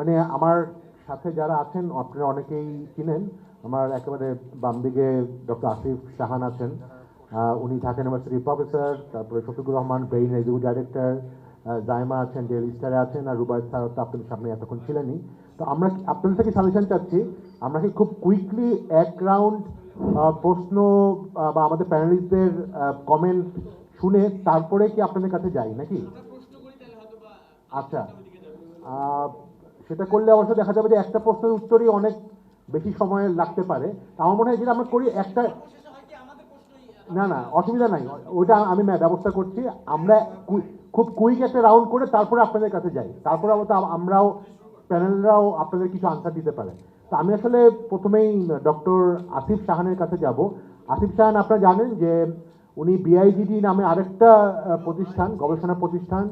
মানে আমার সাথে যারা আছেন আপনারা অনেকেই চিনেন। আমার একেবারে বাম দিকে ডক্টর আসিফ সাহান আছেন, উনি ঢাকা ইউনিভার্সিটির প্রফেসর। তারপরে Shafiqur Rahman brain executive director, Zaima আছেন, ডেইলি স্টারে আছেন, আর রুবায়ত স্যার তো আপনাদের সামনে এতক্ষণ ছিলেনই। তো আমরা আপনাদের থেকে সাজেশন চাচ্ছি, আমরা কি খুব কুইকলি এক রাউন্ড প্রশ্ন বা আমাদের প্যানেলিস্টদের কমেন্ট শুনে তারপরে কি আপনাদের কাছে যাই নাকি? আচ্ছা, আহ, সেটা করলে অবশ্য দেখা যাবে যে একটা প্রশ্নের উত্তরই অনেক বেশি সময় লাগতে পারে। আমার মনে হয় যেটা আমরা করি একটা, না না অসুবিধা নাই, ওইটা আমি ব্যবস্থা করছি। আমরা খুব কুইক একটা রাউন্ড করে তারপরে আপনাদের কাছে যাই, তারপরে অবশ্য আমরাও প্যানেলরাও আপনাদের কিছু আনসার দিতে পারে। তো আমি আসলে প্রথমেই ডক্টর আসিফ সাহানের কাছে যাব। আসিফ সাহান আপনারা জানেন যে উনি বিআইজিডি নামে আরেকটা প্রতিষ্ঠান, গবেষণা প্রতিষ্ঠান,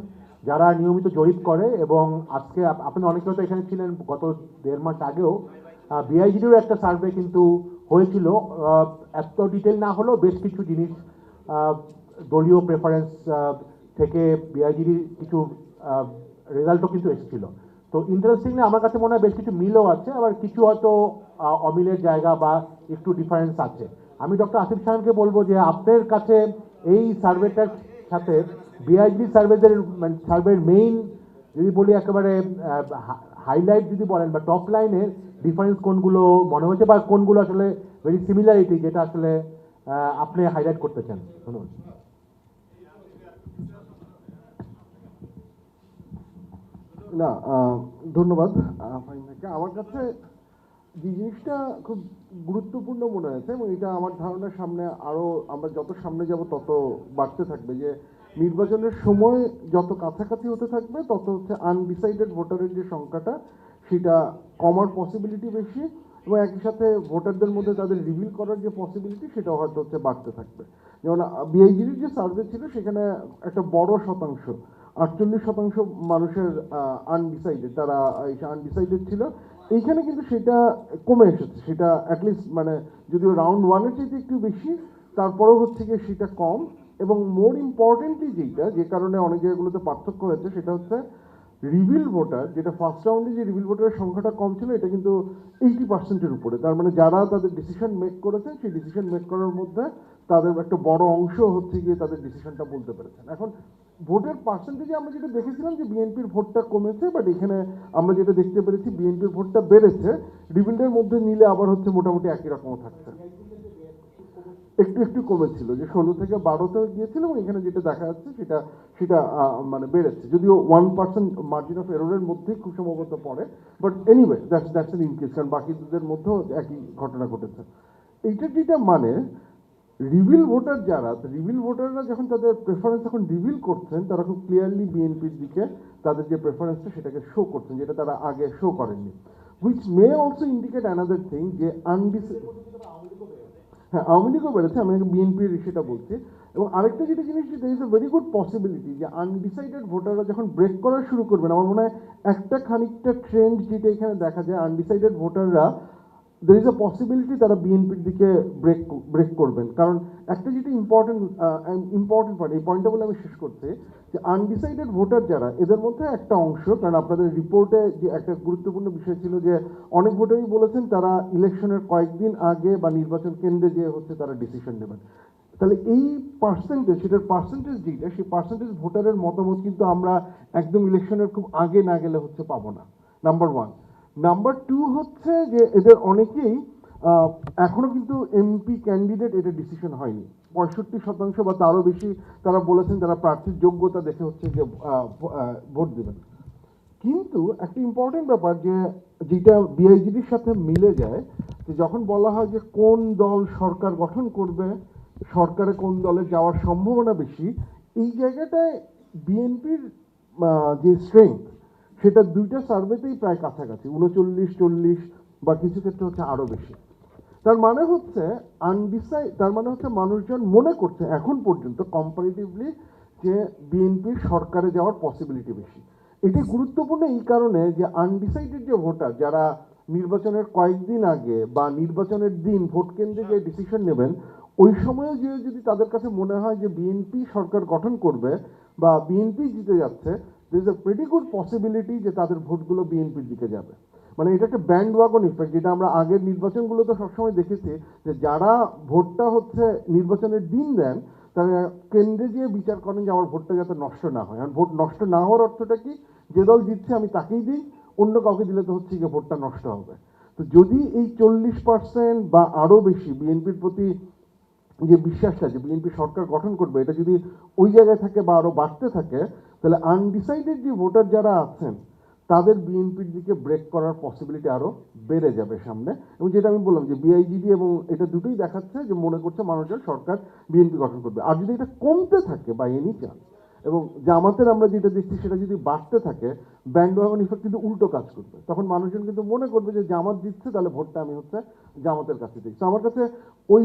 যারা নিয়মিত জরিপ করে। এবং আজকে আপনারা অনেকে হয়তো এখানে ছিলেন, গত 1.5 মাস আগেও বিআইজিডির একটা সার্ভে কিন্তু হয়েছিল। এত ডিটেল না হলেও বেশ কিছু জিনিস দলীয় প্রেফারেন্স থেকে বিআইজিডির কিছু রেজাল্টও কিন্তু এসেছিল। তো ইন্টারেস্টিংলি আমার কাছে মনে হয় বেশ কিছু মিলও আছে, আবার কিছু হয়তো অমিলের জায়গা বা একটু ডিফারেন্স আছে। আমি ডক্টর আসিফ সাহেবকে বলবো যে আপনার কাছে এই সার্ভেটার সাথে বিআইজি সার্ভেদের সার্ভের মেইন যদি বলি একেবারে হাইলাইট যদি বলেন বা টপ লাইনের ডিফারেন্স কোনগুলো মনে হয়েছে, বা কোনগুলো আসলে ভেরি সিমিলারিটি যেটা আসলে আপনি হাইলাইট করতে চান। ধন্যবাদ। না, ধন্যবাদ ফাহিম ভাইকে। আমার কাছে যে জিনিসটা খুব গুরুত্বপূর্ণ মনে হয়েছে, এবং এটা আমার ধারণা সামনে আরও আমরা যত সামনে যাব তত বাড়তে থাকবে, যে নির্বাচনের সময় যত কাছাকাছি হতে থাকবে তত হচ্ছে আনডিসাইডেড ভোটারের যে সংখ্যাটা সেটা কমার পসিবিলিটি বেশি, এবং একই সাথে ভোটারদের মধ্যে তাদের রিভিল করার যে পসিবিলিটি সেটাও হয়তো হচ্ছে বাড়তে থাকবে। যেমন বিআইজির যে সার্ভে ছিল সেখানে একটা বড় শতাংশ, 48% মানুষের আনডিসাইডেড, তারা আনডিসাইডেড ছিল। এইখানে কিন্তু সেটা কমে এসেছে, সেটা অ্যাটলিস্ট মানে যদিও রাউন্ড ওয়ানের চাইতে একটু বেশি, তারপরেও হচ্ছে গিয়ে সেটা কম। এবং মোর ইম্পর্টেন্টলি যেটা, যে কারণে অনেক জায়গাগুলোতে পার্থক্য হয়েছে, সেটা হচ্ছে রিভিল ভোটার, যেটা ফার্স্ট রাউন্ডে যে রিভিল ভোটারের সংখ্যাটা কম ছিল, এটা কিন্তু 80%-এর উপরে। তার মানে যারা তাদের ডিসিশন মেক করেছেন সেই ডিসিশন মেক করার মধ্যে তাদের একটা বড় অংশ হচ্ছে গিয়ে তাদের ডিসিশনটা বলতে পেরেছেন। এখন ভোটের পার্সেন্টেজে আমরা যেটা দেখেছিলাম যে বিএনপির ভোটটা কমেছে, বাট এখানে আমরা যেটা দেখতে পেরেছি বিএনপির ভোটটা বেড়েছে। রিভিলের মধ্যে নিলে আবার হচ্ছে মোটামুটি একই রকম থাকছে, একটু একটু কমেছিল, যে 16 থেকে 12-তে গিয়েছিল, এবং এখানে যেটা দেখা যাচ্ছে সেটা সেটা মানে বেড়েছে, যদিও 1% মার্জিন অফ এররের মধ্যেই খুব সম্ভবত পড়ে। বাট এনিওয়ে দ্যাটস এন ইনকেস, কারণ বাকিদের মধ্যেও একই ঘটনা ঘটেছে। এইটা যেটা মানে রিভিল ভোটার যারা, রিভিল ভোটাররা যখন তাদের প্রেফারেন্স এখন রিভিল করছেন, তারা খুব ক্লিয়ারলি বিএনপির দিকে তাদের যে প্রেফারেন্সটা সেটাকে শো করছেন, যেটা তারা আগে শো করেননি। Which may also indicate another thing, যে হ্যাঁ, আওয়ামী লীগও বেড়েছে, আমি বিএনপির সেটা বলছি। এবং আরেকটা যেটা জিনিস, যে there is a very good possibility যে আনডিসাইডেড ভোটাররা যখন ব্রেক করা শুরু করবেন, আমার মনে হয় একটা খানিকটা ট্রেন্ড যেটা এখানে দেখা যায়, আনডিসাইডেড ভোটাররা দের ইজ এ পসিবিলিটি তারা বিএনপির দিকে ব্রেক করবেন। কারণ একটা যেটা ইম্পর্টেন্ট পয়েন্ট, এই পয়েন্টটা বলে আমি শেষ করছি, যে আনডিসাইডেড ভোটার যারা, এদের মধ্যে একটা অংশ, কারণ আপনাদের রিপোর্টে যে একটা গুরুত্বপূর্ণ বিষয় ছিল যে অনেক ভোটারই বলেছেন তারা ইলেকশনের কয়েকদিন আগে বা নির্বাচন কেন্দ্রে যে হচ্ছে তারা ডিসিশন নেবেন। তাহলে এই পার্সেন্টেজ, সেটার পার্সেন্টেজ যেটা, সেই পার্সেন্টেজ ভোটারের মতামত কিন্তু আমরা একদম ইলেকশনের খুব আগে না গেলে হচ্ছে পাবো না, নাম্বার ওয়ান। নাম্বার টু হচ্ছে যে এদের অনেকেই এখনো কিন্তু এমপি ক্যান্ডিডেট, এটা ডিসিশন হয়নি। 65% বা তারও বেশি তারা বলেছেন তারা প্রার্থীর যোগ্যতা দেখে হচ্ছে যে ভোট দেবেন। কিন্তু একটা ইম্পর্টেন্ট ব্যাপার, যে যেটা বিআইজিডির সাথে মিলে যায়, যে যখন বলা হয় যে কোন দল সরকার গঠন করবে, সরকারে কোন দলে যাওয়ার সম্ভাবনা বেশি, এই জায়গাটায় বিএনপির যে স্ট্রেংথ, সেটা দুইটা সার্ভেতেই প্রায় কাছাকাছি, 39-40, বা কিছু ক্ষেত্রে হচ্ছে আরও বেশি। তার মানে হচ্ছে তার মানে হচ্ছে মানুষজন মনে করছে এখন পর্যন্ত কম্পারেটিভলি যে বিএনপির সরকারে যাওয়ার পসিবিলিটি বেশি। এটি গুরুত্বপূর্ণ এই কারণে যে আনডিসাইডেড যে ভোটার, যারা নির্বাচনের কয়েকদিন আগে বা নির্বাচনের দিন ভোট কেন্দ্রে যে ডিসিশন নেবেন, ওই সময়ও যদি তাদের কাছে মনে হয় যে বিএনপি সরকার গঠন করবে বা বিএনপি জিতে যাচ্ছে, there is a pretty good possibility যে তাদের ভোটগুলো বিএনপির দিকে যাবে। মানে এটা একটা ব্যান্ড ওয়াগন ইফেক্ট, যেটা আমরা আগের নির্বাচনগুলোতে সবসময় দেখেছি, যে যারা ভোটটা হচ্ছে নির্বাচনের দিন দেন তারা কেন্দ্রে গিয়ে বিচার করেন যে আমার ভোটটা যাতে নষ্ট না হয়। আর ভোট নষ্ট না হওয়ার অর্থটা কি, যে দল জিতছে আমি তাকেই দিই, অন্য কাউকে দিলে তো হচ্ছে গিয়ে ভোটটা নষ্ট হবে। তো যদি এই 40% বা আরও বেশি বিএনপির প্রতি যে বিশ্বাসটা, যে বিএনপি সরকার গঠন করবে, এটা যদি ওই জায়গায় থাকে বা আরও বাড়তে থাকে, তাহলে আনডিসাইডেড যে ভোটার যারা আছেন তাদের বিএনপির দিকে ব্রেক করার পসিবিলিটি আরও বেড়ে যাবে সামনে। এবং যেটা আমি বললাম যে বিআইজিডি এবং এটা দুটোই দেখাচ্ছে যে মনে করছে মানুষজন সরকার বিএনপি গঠন করবে। আর যদি এটা কমতে থাকে বা এনি চান্স, এবং জামাতের আমরা যেটা দেখছি সেটা যদি বাড়তে থাকে, ব্যান্ডওয়াগন ইফেক্ট কিন্তু উল্টো কাজ করবে। তখন মানুষজন কিন্তু মনে করবে যে জামাত জিতছে, তাহলে ভোটটা আমি হচ্ছে জামাতের কাছে দিই। তো আমার কাছে ওই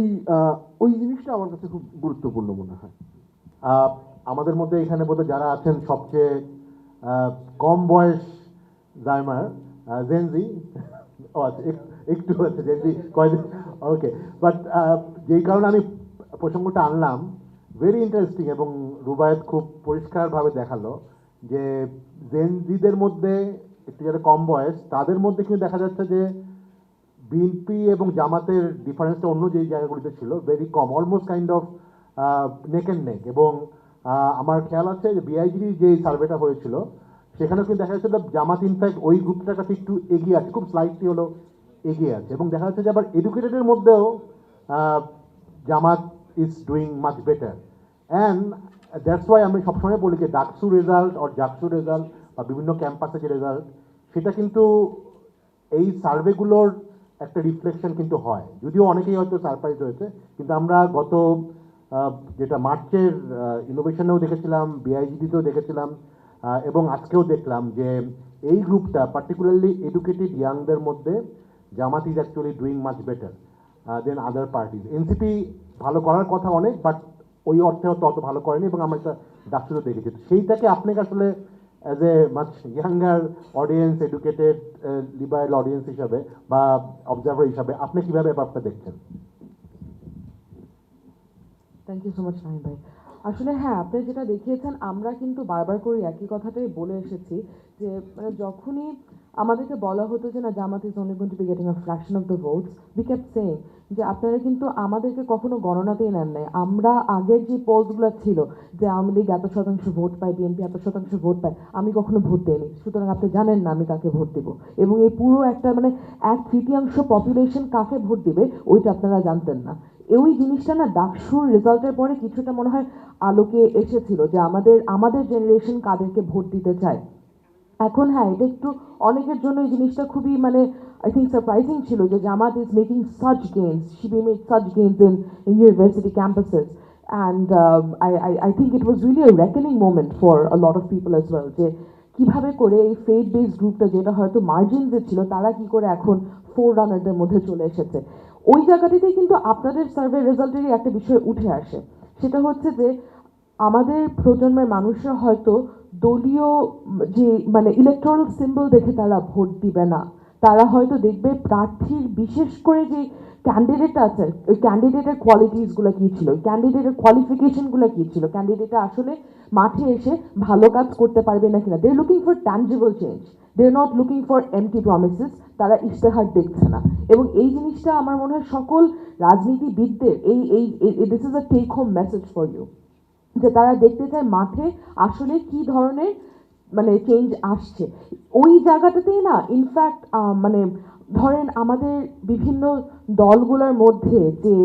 ওই জিনিসটা আমার কাছে খুব গুরুত্বপূর্ণ মনে হয়। আহ, আমাদের মধ্যে এখানে বোধহয় যারা আছেন সবচেয়ে কম বয়স জাইমার জেনজি, ও আচ্ছা একটু আছে জেনজি কয়দিন, ওকে। বাট যেই কারণে আমি প্রসঙ্গটা আনলাম, ভেরি ইন্টারেস্টিং, এবং রুবায়েত খুব পরিষ্কারভাবে দেখালো যে জেনজিদের মধ্যে একটু যারা কম বয়স তাদের মধ্যে কিন্তু দেখা যাচ্ছে যে বিএনপি এবং জামাতের ডিফারেন্সটা অন্য যেই জায়গাগুলিতে ছিল very com, almost kind of neck and neck. এবং আমার খেয়াল আছে যে বিআইজির যে সার্ভেটা হয়েছিল সেখানেও কিন্তু দেখা যাচ্ছিল জামাত ইনফ্যাক্ট ওই গ্রুপটার কাছে একটু এগিয়ে আছে, খুব স্লাইটলি হলো এগিয়ে আছে। এবং দেখা যাচ্ছে যে আবার এডুকেটেডের মধ্যেও Jamaat is doing much better. And that's why আমি সবসময় বলি যে ডাকসু রেজাল্ট আর জাকসু রেজাল্ট বা বিভিন্ন ক্যাম্পাসে যে রেজাল্ট, সেটা কিন্তু এই সার্ভেগুলোর একটা রিফ্লেকশন কিন্তু হয়, যদিও অনেকেই হয়তো সারপ্রাইজ হয়েছে। কিন্তু আমরা গত যেটা মার্চের ইনোভেশনেও দেখেছিলাম, বিআইজিডিতেও দেখেছিলাম, এবং আজকেও দেখলাম যে এই গ্রুপটা পার্টিকুলারলি এডুকেটেড ইয়াংদের মধ্যে Jamaat is actually doing much better than other parties. NCP ভালো করার কথা অনেক, বাট ওই অর্থে হয়তো অত ভালো করেনি, এবং আমরা একটা ডাকসুরও দেখেছি। তো সেইটাকে আপনাকে আসলে as a much younger audience, educated liberal audience হিসাবে বা অবজারভার হিসাবে আপনি কিভাবে ব্যাপারটা দেখছেন? Thank you so much Nahid ভাই। আসলে হ্যাঁ, আপনি যেটা দেখিয়েছেন, আমরা কিন্তু বারবার করে একই কথাটাই বলে এসেছি যে মানে যখনই আমাদেরকে বলা হতো যে না, Jamaat is only going to be getting a fraction of the votes, we kept saying যে আপনারা কিন্তু আমাদেরকে কখনো গণনাতেই নেন নাই। আমরা আগের যে পোলসগুলো ছিল যে আওয়ামী লীগ এত শতাংশ ভোট পায়, বিএনপি এত শতাংশ ভোট পায়, আমি কখনো ভোট দেইনি, সুতরাং আপনি জানেন না আমি কাকে ভোট দিব। এবং এই পুরো একটা মানে 1/3 পপুলেশন কাকে ভোট দিবে ওইটা আপনারা জানতেন না। ওই জিনিসটা না ডাকসুর রেজাল্টের পরে কিছুটা মনে হয় আলোকে এসেছিল যে আমাদের আমাদের জেনারেশন কাদেরকে ভোট দিতে চায়। এখন হ্যাঁ, এটা একটু অনেকের জন্য এই জিনিসটা খুবই মানে আই থিঙ্ক সারপ্রাইজিং ছিল যে Jamaat is making such gains, she made such gains in university campuses, and I think it was really a reckoning moment for a lot of people as well, যে কিভাবে করে এই ফেথ বেসড গ্রুপটা যেটা হয়তো মার্জিনসে ছিল, তারা কি করে এখন ফোর রানারদের মধ্যে চলে এসেছে। ওই জায়গাটিতেই কিন্তু আপনাদের সার্ভে রেজাল্টেরই একটা বিষয় উঠে আসে, সেটা হচ্ছে যে আমাদের প্রজন্মের মানুষরা হয়তো দলীয় যে মানে ইলেকট্রাল সিম্বল দেখে তারা ভোট দিবে না, তারা হয়তো দেখবে প্রার্থীর, বিশেষ করে যে ক্যান্ডিডেট আছে, ওই ক্যান্ডিডেটের কোয়ালিটিসগুলো কী ছিল, ক্যান্ডিডেটের কোয়ালিফিকেশনগুলো কী ছিল, ক্যান্ডিডেটটা আসলে মাঠে এসে ভালো কাজ করতে পারবে না কিনা। They are looking for tangible change, they are not looking for empty promises. তারা ইশতেহার দেখছে না। এবং এই জিনিসটা আমার মনে হয় সকল রাজনীতিবিদদের এই এই this is a take home message for you, যে তারা দেখতে চায় মাঠে আসলে কি ধরনের মানে চেঞ্জ আসছে। ওই জায়গাটাতেই না ইনফ্যাক্ট মানে ধরেন আমাদের বিভিন্ন দলগুলোর মধ্যে যে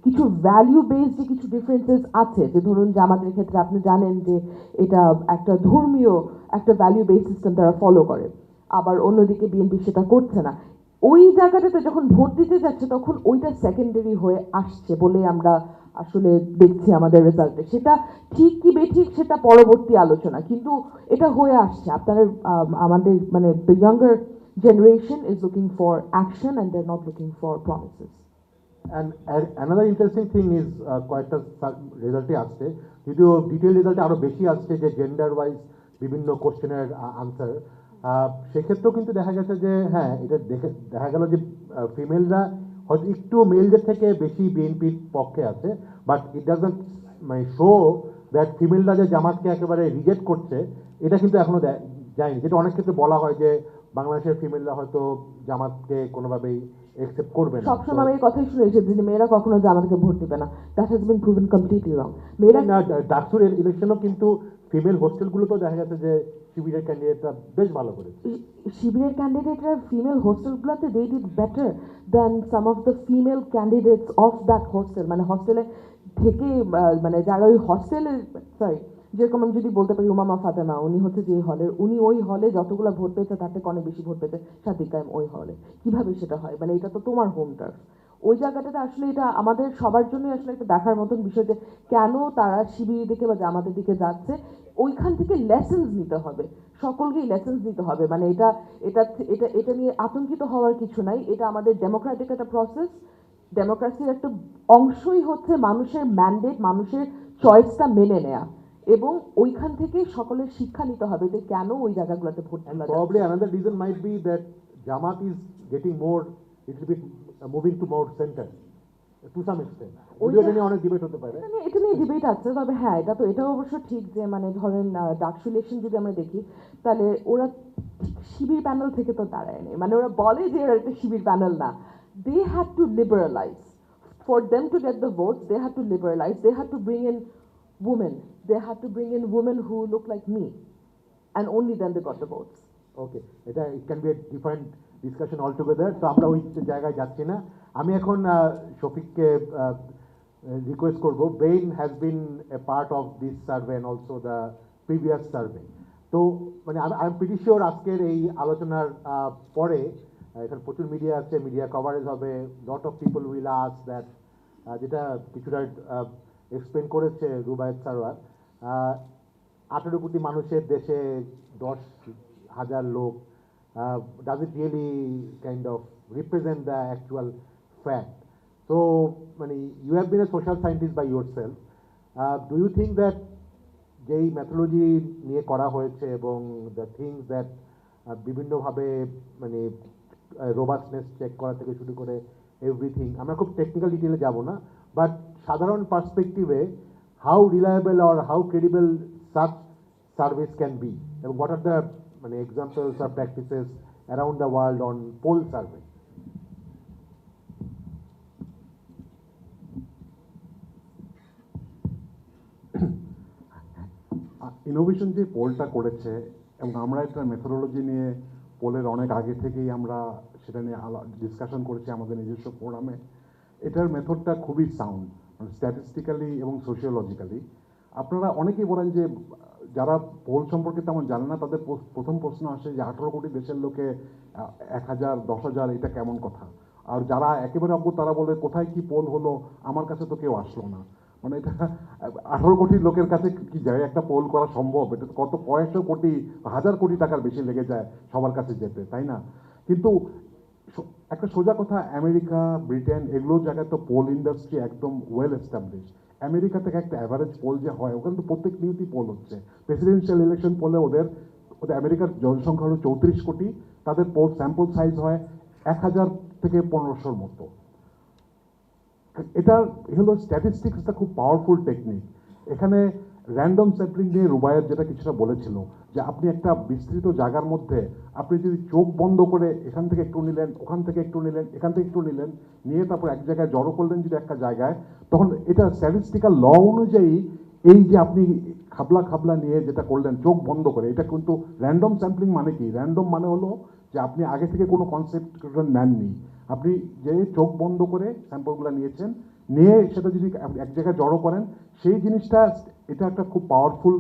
কিছু ভ্যালু বেসড যে কিছু ডিফারেন্সেস আছে, যে ধরুন জামাতের ক্ষেত্রে আপনি জানেন যে এটা একটা ধর্মীয় একটা ভ্যালু বেস সিস্টেম তারা ফলো করে, আবার অন্যদিকে বিএনপি সেটা করছে না। ওই জায়গাটাতে যখন ভোট দিতে যাচ্ছে তখন ওইটা সেকেন্ডারি হয়ে আসছে বলে আমরা আসলে দেখছি আমাদের রেজাল্টে। সেটা ঠিক কি বেঠিক সেটা পরবর্তী আলোচনা, কিন্তু এটা হয়ে আসছে। আপনাদের আমাদের মানে the younger generation is looking for action and they're not looking for promises. And another interesting thing is কয়েকটা রেজাল্টে আসছে, যদিও ডিটেল রেজাল্টে আরও বেশি আসছে যে জেন্ডার ওয়াইজ বিভিন্ন কোশ্চেনের আনসার। সেক্ষেত্রেও কিন্তু দেখা গেছে যে হ্যাঁ, এটা দেখা গেল যে ফিমেলরা হয়তো একটু মেলদের থেকে বেশি বিএনপির পক্ষে আছে, বাট ইট ডাজন্ট মানে শো দ্যাট ফিমেলরা যে জামাতকে একেবারে রিজেক্ট করছে, এটা কিন্তু এখনো যায়নি, যেটা অনেক ক্ষেত্রে বলা হয় যে বাংলাদেশের ফিমেলরা হয়তো জামাতকে কোনোভাবেই একসেপ্ট করবে না। সবসময় আমি এই কথাই শুনে এসেছি যে মেয়েরা কখনো জামাতকে ভোট দিবে না। That has been proven completely রং। মেয়েরা না, ডাকসুর ইলেকশনও কিন্তু ফিমেল হোস্টেলগুলোতেও দেখা গেছে যে শিবিরের ক্যান্ডিডেটরা বেশ ভালো করেছে। শিবিরের ক্যান্ডিডেটরা ফিমেল হোস্টেলগুলোতে they did better than some of the female candidates of that hostel. মানে হস্টেলে থেকে মানে যারা ওই হস্টেলের, সরি, যেরকম আমি যদি বলতে পারি উমামা ফাতেমা, উনি হচ্ছে যে হলের, উনি ওই হলে যতগুলো ভোট পেয়েছে তার থেকে অনেক বেশি ভোট পেয়েছে সাদিক কায়েম ওই হলে। কিভাবে সেটা হয়? মানে এটা তো তোমার হোম টার্ফ। ওই জায়গাটাতে আসলে এটা আমাদের সবার জন্যই আসলে একটা দেখার মতন বিষয় যে কেন তারা শিবির দিকে বা জামাতের দিকে যাচ্ছে। ওইখান থেকে লেসেন্স নিতে হবে, সকলকেই লেসেন্স নিতে হবে। মানে এটা এটা এটা এটা নিয়ে আতঙ্কিত হওয়ার কিছু নাই। এটা আমাদের ডেমোক্রেটিক একটা প্রসেস। ডেমোক্রেসির একটা অংশই হচ্ছে মানুষের ম্যান্ডেট, মানুষের চয়েসটা মেনে নেয়া, এবং ওইখান থেকে সকলের শিক্ষা নিতে হবে যে কেন ওই জায়গাগুলোতে ভোট And দেওয়া probably যাচ্ছে। another reason might be that Jamaat is getting more, little bit moving to more center to some extent. যদিও এটা নিয়ে অনেক ডিবেট হতে পারে। এটা নিয়ে ডিবেট আছে, তবে হ্যাঁ এটাও অবশ্য ঠিক যে মানে ধরেন ডাকসু ইলেকশন যদি আমরা দেখি তাহলে ওরা শিবির প্যানেল থেকে তো দাঁড়ায়নি। মানে ওরা বলে যে এরা একটা শিবির প্যানেল না। They had to liberalise for them to get the votes. They had to liberalise, they had to bring in women, they had to bring in women who look like me, and only then they got the votes. ওকে, এটা it can be a different discussion all together. তো আমরা ওই জায়গায় যাচ্ছি না। আমি এখন শফিককে request করবো, brain has been A part of this survey and also the previous survey. তো মানে আই এম প্রিটি শিওর আজকের এই আলোচনার পরে এখানে প্রচুর মিডিয়া আছে, মিডিয়া কভারেজ হবে, lot of people will ask that, যেটা কিছুটা এক্সপ্লেন করেছে রুবায়েত সারোয়ার, 18 কোটি মানুষের দেশে 10,000 লোক, does it really kind of represent the actual fact? So, মানে you have been a social scientist by yourself. Do you think that যেই মেথোলজি নিয়ে করা হয়েছে এবং দ্য থিংস দ্যাট বিভিন্নভাবে মানে রোবাস্টনেস চেক করা থেকে শুরু করে এভরিথিং, আমরা খুব টেকনিক্যাল ডিটেলে যাব না, বাট সাধারণ পার্সপেক্টিভে how reliable or how credible such service can be, এবং হোয়াট আর দ্য মানে এক্সাম্পলস আর practices around the world on poll survey? Innovation যে পোলটা করেছে, এবং আমরা একটা মেথোডোলজি নিয়ে পোলের অনেক আগে থেকেই আমরা সেটা নিয়ে ডিসকাশন করেছি আমাদের নিজস্ব ফোরামে। এটার মেথডটা খুবই সাউন্ড, মানে স্ট্যাটিস্টিক্যালি এবং সোশিওলজিক্যালি। আপনারা অনেকেই বলেন যে যারা পোল সম্পর্কে তেমন জানে না, তাদের প্রথম প্রশ্ন আসে যে 18 কোটি দেশের লোকে 1,000, 10,000 এটা কেমন কথা। আর যারা একেবারে অজ্ঞ তারা বলে কোথায় কি পোল হলো, আমার কাছে তো কেউ আসলো না। মানে এটা 18 কোটি লোকের কাছে কি যায় একটা পোল করা সম্ভব? এটা কত কয়েকশো কোটি, 1,000 কোটি টাকার বেশি লেগে যায় সবার কাছে যেতে, তাই না? কিন্তু একটা সোজা কথা, আমেরিকা, ব্রিটেন এগুলো জায়গায় তো পোল ইন্ডাস্ট্রি একদম ওয়েল এস্টাবলিশ। আমেরিকা থেকে একটা অ্যাভারেজ পোল যে হয়, ওখানে তো প্রত্যেক নিউজই পোল হচ্ছে। প্রেসিডেন্সিয়াল ইলেকশন পোলে ওদের আমেরিকার জনসংখ্যা হলো 34 কোটি, তাদের পোল স্যাম্পল সাইজ হয় 1000 থেকে 1500-র মতো। এটা হলো স্ট্যাটিস্টিক্সটা খুব পাওয়ারফুল টেকনিক। এখানে র্যান্ডম স্যাম্পলিং নিয়ে রুবায়েত যেটা কিছুটা বলেছিল, যে আপনি একটা বিস্তৃত জায়গার মধ্যে আপনি যদি চোখ বন্ধ করে এখান থেকে একটু নিলেন, ওখান থেকে একটু নিলেন, এখান থেকে একটু নিলেন, নিয়ে তারপর এক জায়গায় জড়ো করলেন যদি একটা জায়গায়, তখন এটা স্ট্যাটিস্টিক্যাল ল অনুযায়ী এই যে আপনি খাবলা খাবলা নিয়ে যেটা করলেন চোখ বন্ধ করে, এটা কিন্তু র্যান্ডম স্যাম্পলিং। মানে কি র্যান্ডম? মানে হলো যে আপনি আগে থেকে কোনো কনসেপ্ট নেননি, আপনি যে চোখ বন্ধ করে স্যাম্পলগুলো নিয়েছেন, নিয়ে সেটা যদি এক জায়গায় জড়ো করেন, সেই জিনিসটা, এটা একটা খুব powerful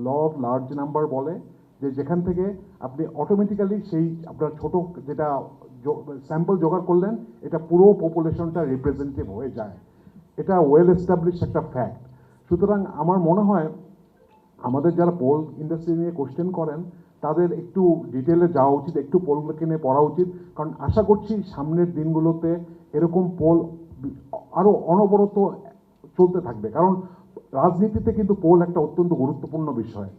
law of large number বলে, যে যেখান থেকে আপনি অটোমেটিক্যালি সেই আপনার ছোট যেটা স্যাম্পল জোগাড় করলেন, এটা পুরো পপুলেশনটা রিপ্রেজেন্টেটিভ হয়ে যায়। এটা ওয়েল এস্টাবলিশ একটা ফ্যাক্ট। সুতরাং আমার মনে হয় আমাদের যারা পোল ইন্ডাস্ট্রি নিয়ে কোশ্চেন করেন তাদের একটু ডিটেলে যাওয়া উচিত, একটু পোলগুলোকে নিয়ে পড়া উচিত। কারণ আশা করছি সামনের দিনগুলোতে এরকম পোল আরও অনবরত চলতে থাকবে। কারণ রাজনীতিতে কিন্তু পোল একটা অত্যন্ত গুরুত্বপূর্ণ বিষয়।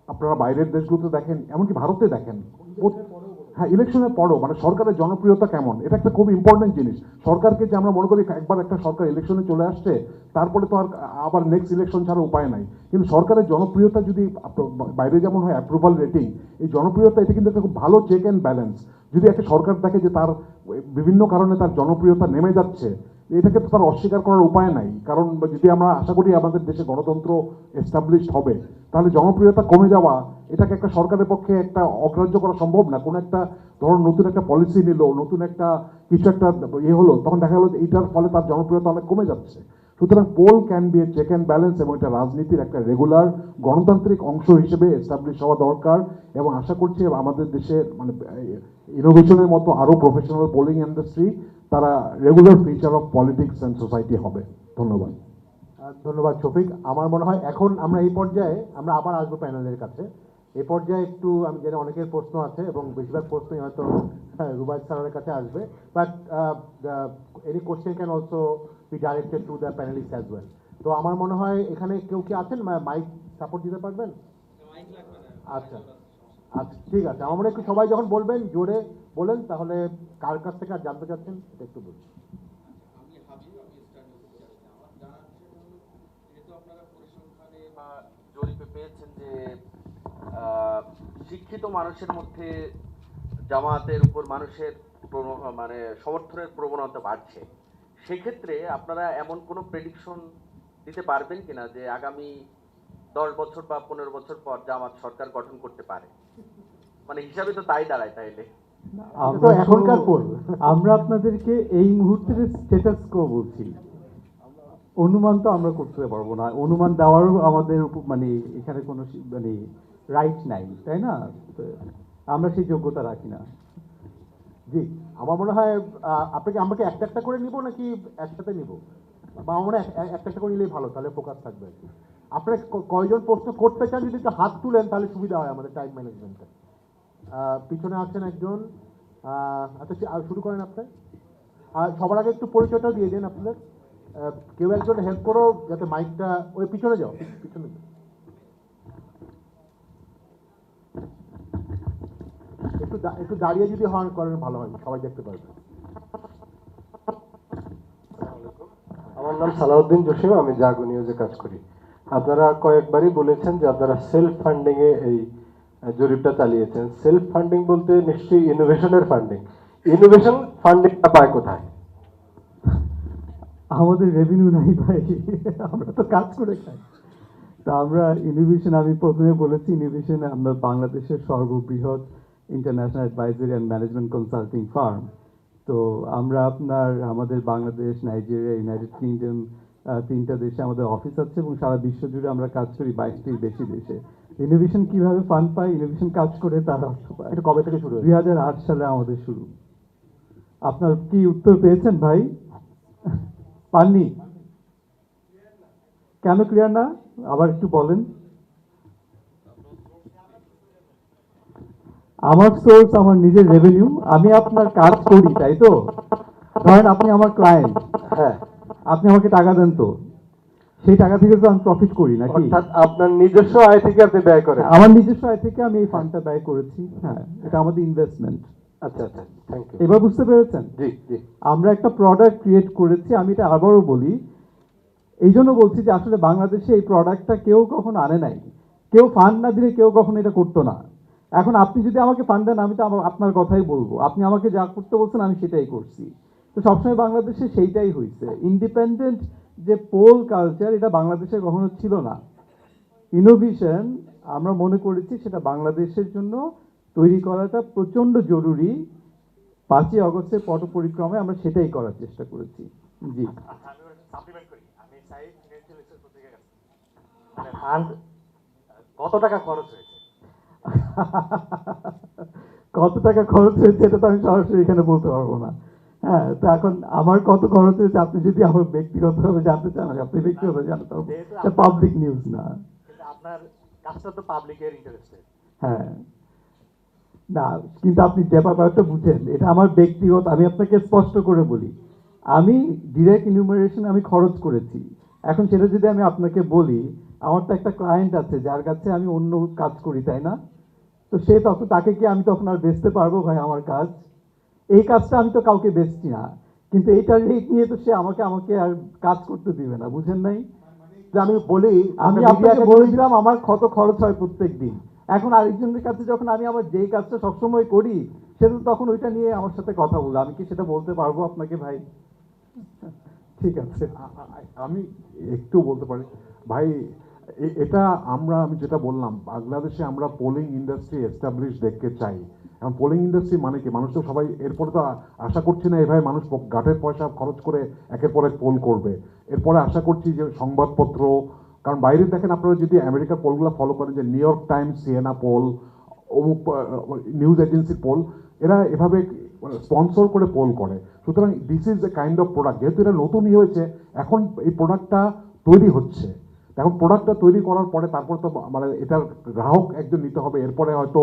আপনারা বাইরের দেশগুলোতে দেখেন, এমনকি ভারতে দেখেন, হ্যাঁ, ইলেকশনের পরও মানে সরকারের জনপ্রিয়তা কেমন, এটা একটা খুব ইম্পর্টেন্ট জিনিস। সরকারকে যে আমরা মনে করি একবার একটা সরকার ইলেকশনে চলে আসছে, তারপরে তো আর আবার নেক্সট ইলেকশন ছাড়া উপায় নাই। কিন্তু সরকারের জনপ্রিয়তা যদি বাইরে যেমন হয় অ্যাপ্রুভাল রেটিং, এই জনপ্রিয়তা এটা কিন্তু একটা খুব ভালো চেক অ্যান্ড ব্যালেন্স। যদি একটা সরকার দেখে যে তার বিভিন্ন কারণে তার জনপ্রিয়তা নেমে যাচ্ছে, এটাকে তো তার অস্বীকার করার উপায় নাই। কারণ যদি আমরা আশা করি আমাদের দেশে গণতন্ত্র এস্টাবলিশড হবে, তাহলে জনপ্রিয়তা কমে যাওয়া এটাকে একটা সরকারের পক্ষে একটা অগ্রাহ্য করা সম্ভব না। কোনো একটা ধরুন নতুন একটা পলিসি নিল, নতুন একটা কিছু একটা হলো, তখন দেখা গেলো যে এইটার ফলে তার জনপ্রিয়তা অনেক কমে যাচ্ছে। সুতরাং poll can be a check and balance, এবং এটা রাজনীতির একটা রেগুলার গণতান্ত্রিক অংশ হিসেবে এস্টাবলিশ হওয়া দরকার। এবং আশা করছি আমাদের দেশে মানে ইনোভেশনের মতো আরও প্রফেশনাল পোলিং ইন্ডাস্ট্রি তারা regular feature of politics and society হবে। ধন্যবাদ। ধন্যবাদ শফিক। আমার মনে হয় এখন আমরা এই পর্যায়ে আমরা আবার আসবো প্যানেলের কাছে। এই পর্যায়ে একটু আমি জানি অনেকের প্রশ্ন আছে এবং বেশিরভাগ প্রশ্নই হয়তো রুবায়ত স্যারের কাছে আসবে, but any question can also be directed to the panelist as well. তো আমার মনে হয় এখানে কেউ কি আছেন মাইক সাপোর্ট দিতে পারবেন? আচ্ছা আচ্ছা, ঠিক আছে। আমার মনে হয় একটু সবাই যখন বলবেন জোরে বলেন, তাহলে কার কাছ থেকে আর জানতে চাচ্ছেন এটা একটু বলুন। জরিপে পেয়েছেন যে শিক্ষিত মানুষের মধ্যে জামায়াতের উপর মানুষের মানে সমর্থনের প্রবণতা বাড়ছে। সেক্ষেত্রে আপনারা এমন কোনো প্রেডিকশন দিতে পারবেন কিনা যে আগামী 10 বছর বা 15 বছর পর জামাত সরকার গঠন করতে পারে? মানে হিসাবে তো তাই দাঁড়ায় তাইলে। তো এখনকার পোল আমরা আপনাদেরকে এই মুহূর্তের স্ট্যাটাস কো বলছি, অনুমান তো আমরা করতে পারবো না, অনুমান দেওয়ারও আমাদের মানে এখানে কোনো মানে রাইট নাই, তাই না? তো আমরা সেই যোগ্যতা রাখি না। জি, আমার মনে হয় আপনাকে আমাকে একটা একটা করে নিব নাকি একসাথে নিব, বা আমার মনে হয় একটা একটা করে নিলেই ভালো, তাহলে ফোকাস থাকবে আর কি। আপনারা কয়জন প্রশ্ন করতে চান যদি একটু হাত তুলেন তাহলে সুবিধা হয় আমাদের টাইম ম্যানেজমেন্টে। পিছনে আছেন একজন, আচ্ছা শুরু করেন আপনি। আর সবার আগে একটু পরিচয়টাও দিয়ে দিন আপনাদের। কেউ একজন হেল্প করো যাতে মাইকটা ওই পিছনে যাও, পিছনে যাও। একটু দাঁড়িয়ে যদি হন করেন ভালো হয়, সবাই দেখতে পারবে। আমার নাম সালাউদ্দিন জসিম, আমি জাগো নিউজে কাজ করি। আপনারা কয়েকবারই বলেছেন যে আপনারা সেলফ ফান্ডিং এ এই জরিপটা চালিয়েছেন। সেলফ ফান্ডিং বলতে নিশ্চয়ই ইনোভেশনের ফান্ডিং। ইনোভেশন ফান্ডিংটা পায় কোথায়? আমাদের রেভিনিউ নাই ভাই, আমরা তো কাজ করে খাই। তা আমরা ইনোভেশন, আমি প্রথমে বলেছি ইনোভেশন আমরা বাংলাদেশের সর্ববৃহৎ international advisory and management consulting farm. তো আমরা আমাদের বাংলাদেশ, নাইজেরিয়া, ইউনাইটেড কিংডম, 3টা দেশে আমাদের অফিস আছে এবং সারা বিশ্ব জুড়ে আমরা কাজ করি 22টির বেশি দেশে। ইনোভেশন কিভাবে ফান্ড পায়? ইনোভেশন কাজ করে তার অর্থ পায়। এটা কবে থেকে শুরু হয়েছে? 2008 সালে আমাদের শুরু। আপনার কি উত্তর পেয়েছেন ভাই? পাননি? কেন ক্লিয়ার না? আবার একটু বলেন। আমার সোর্স আমার নিজের রেভিনিউ, আমি আপনার কাজ করি, তাই তো? ধরেন আপনি আমার ক্লায়েন্ট, হ্যাঁ, আপনি আমাকে টাকা দেন, তো সেই টাকা থেকে তো আমি প্রফিট করি নাকি? অর্থাৎ আপনার নিজস্ব আয় থেকে আপনি ব্যয় করেন। আমার নিজস্ব আয় থেকে আমি এই ফান্ডটা ব্যয় করেছি। হ্যাঁ, এটা আমাদের ইনভেস্টমেন্ট। আচ্ছা আচ্ছা, থ্যাংক ইউ। এবার বুঝতে পেরেছেন? জি জি। আমরা একটা প্রোডাক্ট ক্রিয়েট করেছি, আমি এটা আবারও বলি, এই জন্য বলছি যে আসলে বাংলাদেশে এই প্রোডাক্টটা কেউ কখনো আনে নাই। কেউ ফান্ড না দিলে কেউ কখনো এটা করতো না। এখন আপনি যদি আমাকে ফান্ড দেন, আমি তো আপনার কথাই বলবো। আপনি আমাকে যা করতে বলছেন আমি সেটাই করছি। তো সবসময় বাংলাদেশে সেইটাই হয়েছে। ইন্ডিপেন্ডেন্ট যে পোল কালচার, এটা বাংলাদেশে কখনো ছিল না। ইনোভেশন আমরা মনে করেছি সেটা বাংলাদেশের জন্য তৈরি করাটা প্রচণ্ড জরুরি। 5ই আগস্টের পট পরিক্রমায় আমরা সেটাই করার চেষ্টা করেছি। জি, কত টাকা খরচ হয়েছে? কত টাকা খরচ হয়েছে এটা তো আমি সরাসরি এখানে বলতে পারবো না। হ্যাঁ, তো এখন আমার কত খরচ হয়েছে আপনি যদি আমার ব্যক্তিগতভাবে জানতে চান, আপনি ব্যক্তিগত জানতে পারবো, এটা পাবলিক নিউজ না। আপনার কাজটা তো পাবলিকের ইন্টারেস্টে। হ্যাঁ, না, কিন্তু আপনি যে ব্যাপারটা বুঝেন, এটা আমার ব্যক্তিগত। আমি আপনাকে স্পষ্ট করে বলি, আমি ডিরেক্ট ইনুমারেশন আমি খরচ করেছি। এখন সেটা যদি আমি আপনাকে বলি, আমার তো একটা ক্লায়েন্ট আছে যার কাছে আমি অন্য কাজ করি, তাই না? তো তো সে তখন তাকে কি আমি তখন আর বেচতে পারবো ভাই আমার কাজ? এই কাজটা আমি তো কাউকে বেচছি না, কিন্তু এইটার রেট নিয়ে তো সে আমাকে আমাকে আর কাজ করতে দিবে না, বুঝেন নাই? যে আমি বলি আমি একটা আপনাকে media বলে category- দিলাম আমার কত খরচ হয় প্রত্যেক দিন। এখন আরেকজনের কাছে যখন আমি আমার যেই কাজটা সবসময় করি, সে তো তখন ওইটা নিয়ে আমার সাথে কথা বলে, আমি কি সেটা বলতে পারবো আপনাকে ভাই? ঠিক আছে। আমি একটু বলতে পারি ভাই, এটা আমি যেটা বললাম, বাংলাদেশে আমরা পোলিং ইন্ডাস্ট্রি এস্টাবলিশ দেখতে চাই। এখন পোলিং ইন্ডাস্ট্রি মানে কি, মানুষ তো সবাই এরপরে তো আশা করছি না এভাবে মানুষ গাটের পয়সা খরচ করে একের পর এক পোল করবে। এরপরে আশা করছি যে সংবাদপত্র, কারণ বাইরে দেখেন আপনারা যদি আমেরিকার পোলগুলো ফলো করেন, যে New York Times, CNA poll, অমুক নিউজ এজেন্সির পোল, এরা এভাবে স্পন্সর করে পোল করে। সুতরাং this is a kind of product, যেহেতু এটা নতুনই হয়েছে, এখন এই প্রোডাক্টটা তৈরি হচ্ছে। এখন প্রোডাক্টটা তৈরি করার পরে তারপর তো মানে এটার গ্রাহক একজন নিতে হবে, এরপরে হয়তো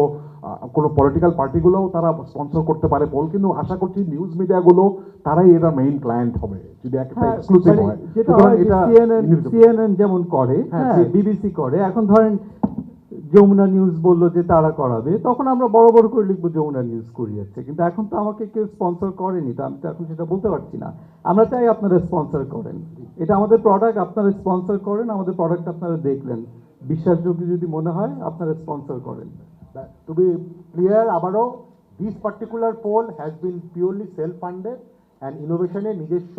কোনো পলিটিক্যাল পার্টিগুলোও তারা স্পন্সর করতে পারে পোল, কিন্তু আশা করছি নিউজ মিডিয়াগুলো তারাই এরা মেইন ক্লায়েন্ট হবে যদি একটা হ্যাঁ, এক্সক্লুসিভ মানে হয়। যেটা সুতরাং হয় যে এটা CNN যেমন করে, হ্যাঁ, হ্যাঁ, বিবিসি করে। এখন ধরেন যমুনা নিউজ বললো যে তারা করাবে, তখন আমরা বড় বড় করে লিখবো যমুনা নিউজ করিয়েছে, কিন্তু এখন তো আমাকে কেউ স্পন্সর করেনি, তো আমি তো এখন সেটা বলতে পারছি না। আমরা চাই আপনারা স্পন্সর করেন, এটা আমাদের প্রোডাক্ট, আপনারা স্পন্সর করেন, আমাদের প্রোডাক্ট আপনারা দেখলেন, বিশ্বাসযোগ্য যদি মনে হয় আপনারা স্পন্সর করেন। To be clear, আবারও this particular poll has been purely self-funded and innovation-এর নিজস্ব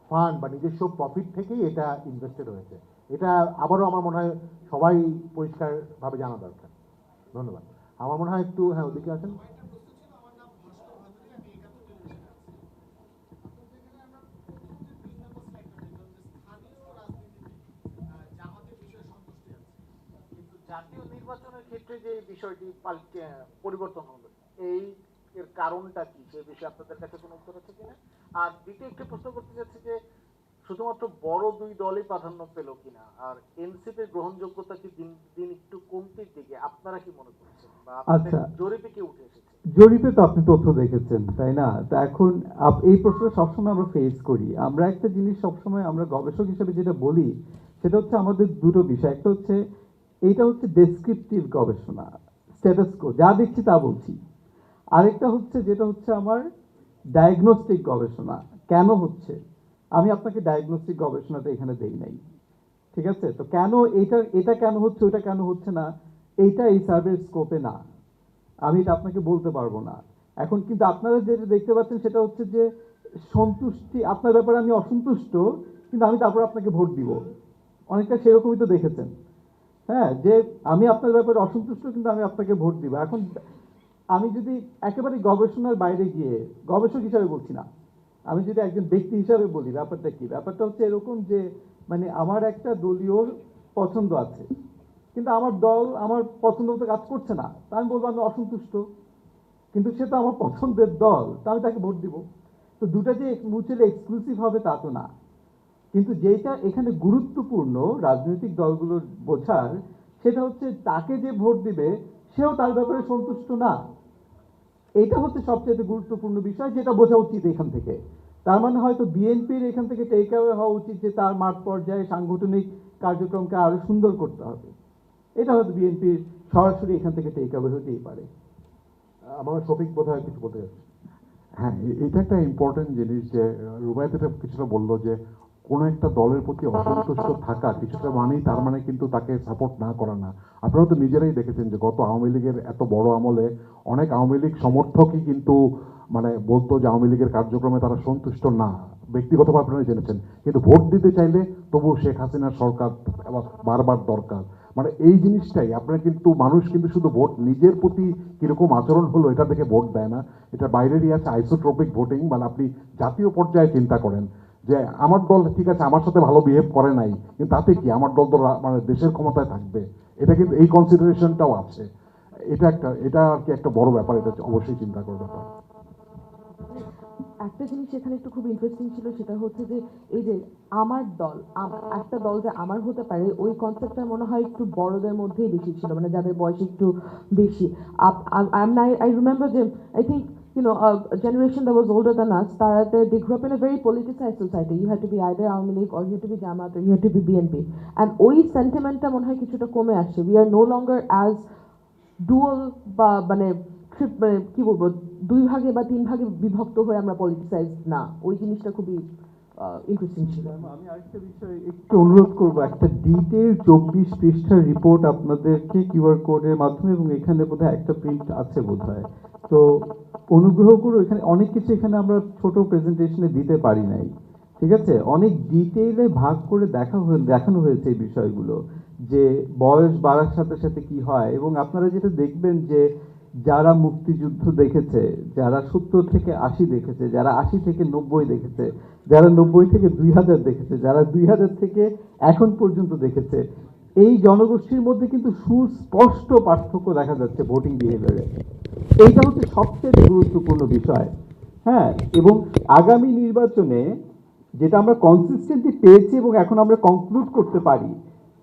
ফান্ড বা নিজস্ব প্রফিট থেকেই এটা ইনভেস্টেড হয়েছে। এটা আবারও আমার মনে হয় সবাই পরিষ্কারভাবে জানা দরকার। ধন্যবাদ। আমার মনে হয় একটু, হ্যাঁ, ওদিকে আছেন। জাতীয় নির্বাচনের ক্ষেত্রে যে বিষয়টি পরিবর্তন হলো, এর কারণটা কি, সেই বিষয়ে আপনাদের কাছে কোনো উত্তর আছে কিনা? আর দ্বিতীয় একটি প্রশ্ন করতে চাচ্ছি যে শুধুমাত্র বড় দুই দলই প্রাধান্য পেল কিনা, আর এনসিপির গ্রহণযোগ্যতা কি দিন দিন একটু কমতির দিকে, আপনারা কি মনে করছেন, বা আপনাদের আচ্ছা। জরিপে কি উঠে এসেছে? জরিপে তো আপনি তথ্য দেখেছেন, তাই না? তো এখন এই প্রশ্নটা সবসময় আমরা ফেস করি। আমরা একটা জিনিস সবসময় আমরা গবেষক হিসেবে যেটা বলি, সেটা হচ্ছে আমাদের দুটো বিষয়। একটা হচ্ছে এইটা হচ্ছে ডেসক্রিপটিভ গবেষণা, স্ট্যাটাস কো, যা দেখছি তা বলছি। আরেকটা হচ্ছে যেটা হচ্ছে আমার ডায়াগনস্টিক গবেষণা, কেন হচ্ছে। আমি আপনাকে ডায়াগনস্টিক গবেষণাটা এখানে দেই নাই, ঠিক আছে? তো কেন এটা কেন হচ্ছে, ওটা কেন হচ্ছে না, এইটা এই সার্ভের স্কোপে না, আমি এটা আপনাকে বলতে পারবো না। এখন কিন্তু আপনারা যেটা দেখতে পাচ্ছেন সেটা হচ্ছে যে সন্তুষ্টি, আপনার ব্যাপারে আমি অসন্তুষ্ট, কিন্তু আমি তারপর আপনাকে ভোট দিব, অনেকটা সেরকমই তো দেখেছেন। হ্যাঁ, যে আমি আপনার ব্যাপারে অসন্তুষ্ট কিন্তু আমি আপনাকে ভোট দিব। এখন আমি যদি একেবারে গবেষণার বাইরে গিয়ে, গবেষক হিসাবে বলছি না, আমি যদি একজন ব্যক্তি হিসাবে বলি, ব্যাপারটা কি, ব্যাপারটা হচ্ছে এরকম যে মানে আমার একটা দলীয় পছন্দ আছে, কিন্তু আমার দল আমার পছন্দ মতো কাজ করছে না, তা আমি বলবো আমি অসন্তুষ্ট, কিন্তু সে তো আমার পছন্দের দল, তা আমি তাকে ভোট দিব। তো দুটা যে মুচুয়ালি এক্সক্লুসিভ হবে তা তো না। কিন্তু যেটা এখানে গুরুত্বপূর্ণ রাজনৈতিক দলগুলোর বোঝার, সেটা হচ্ছে তাকে যে ভোট দিবে সেও তার ব্যাপারে সন্তুষ্ট না। এটা হচ্ছে সবচেয়ে গুরুত্বপূর্ণ বিষয়, যেটা বোঝা উচিত এখান থেকে। তার মানে হয়তো বিএনপির এখান থেকে টেক অ্যাওয়ে হওয়া উচিত যে তার মাঠ পর্যায়ে সাংগঠনিক কার্যক্রমকে আরো সুন্দর করতে হবে। এটা হয়তো বিএনপির সরাসরি এখান থেকে টেক অ্যাওয়ে হতেই পারে। আমার শফিক বোধহয় কিছু বলতে যাচ্ছে। হ্যাঁ, এটা একটা ইম্পর্টেন্ট জিনিস যে রুবায়েত এটা কিছুটা বললো যে কোনো একটা দলের প্রতি অসন্তুষ্ট থাকা কিছুটা মানেই তার মানে কিন্তু তাকে সাপোর্ট না করা না। আপনারা তো নিজেরাই দেখেছেন যে গত আওয়ামী লীগের এত বড় আমলে অনেক আওয়ামী লীগ সমর্থকই কিন্তু মানে বলতো যে আওয়ামী লীগের কার্যক্রমে তারা সন্তুষ্ট না, ব্যক্তিগতভাবে আপনারা জেনেছেন, কিন্তু ভোট দিতে চাইলে তবু শেখ হাসিনার সরকার বারবার দরকার। মানে এই জিনিসটাই আপনারা কিন্তু, মানুষ কিন্তু শুধু ভোট নিজের প্রতি কিরকম আচরণ হলো এটা দেখে ভোট দেয় না, এটা বাইরেরই আছে আইসোট্রপিক ভোটিং। মানে আপনি জাতীয় পর্যায়ে চিন্তা করেন যে আমার দল ঠিক আছে আমার সাথে ভালো বিহেভ করে নাই, কিন্তু তাতে কি আমার দল তো মানে দেশের ক্ষমতায় থাকবে, এটা কিন্তু এই কনসিডারেশনটাও আছে। এটা আর কি একটা বড় ব্যাপার, এটা অবশ্যই চিন্তা করার ব্যাপার। একটা জিনিস এখানে একটু খুব ইন্টারেস্টিং ছিল, সেটা হচ্ছে যে এই যে আমার দল, একটা দল যে আমার হতে পারে, ওই কনসেপ্টটা মনে হয় একটু বড়দের মধ্যেই বেশি ছিল, মানে যাদের বয়স একটু বেশি। I remember যে I think a generation that was older than us, they grew up in a very politicized society. You had to be either Aomi League or you had to be Jamaat or you had to be BNP. And ওই সেন্টিমেন্টটা মনে হয় কিছুটা কমে আসছে. We are no longer as dual বা মানে মানে কি বলবো 2 ভাগে বা 3 ভাগে বিভক্ত হয়ে আমরা পলিটিসাইজ না, ওই জিনিসটা খুবই ইন্টারেস্টিং ছিল। আমি আরেকটা বিষয় একটু অনুরোধ করবো, একটা ডিটেইল 24 পৃষ্ঠার রিপোর্ট আপনাদেরকে কিউআর কোডের মাধ্যমে, এবং এখানে বোধহয় একটা প্রিন্ট আছে বোধহয়, তো অনুগ্রহ করে এখানে অনেক কিছু এখানে আমরা ছোট প্রেজেন্টেশনে দিতে পারি নাই, ঠিক আছে? অনেক ডিটেইলে ভাগ করে দেখানো হয়েছে এই বিষয়গুলো, যে বয়স বাড়ার সাথে সাথে কি হয়। এবং আপনারা যেটা দেখবেন যে যারা মুক্তিযুদ্ধ দেখেছে, যারা 70 থেকে 80 দেখেছে, যারা 80 থেকে 90 দেখেছে, যারা 90 থেকে 2000 দেখেছে, যারা 2000 থেকে এখন পর্যন্ত দেখেছে, এই জনগোষ্ঠীর মধ্যে কিন্তু সুস্পষ্ট পার্থক্য দেখা যাচ্ছে ভোটিং বিহেভিয়ারে। এইটা হচ্ছে সবচেয়ে গুরুত্বপূর্ণ বিষয়। হ্যাঁ, এবং আগামী নির্বাচনে যেটা আমরা কনসিস্টেন্টলি পেয়েছি এবং এখন আমরা কনক্লুড করতে পারি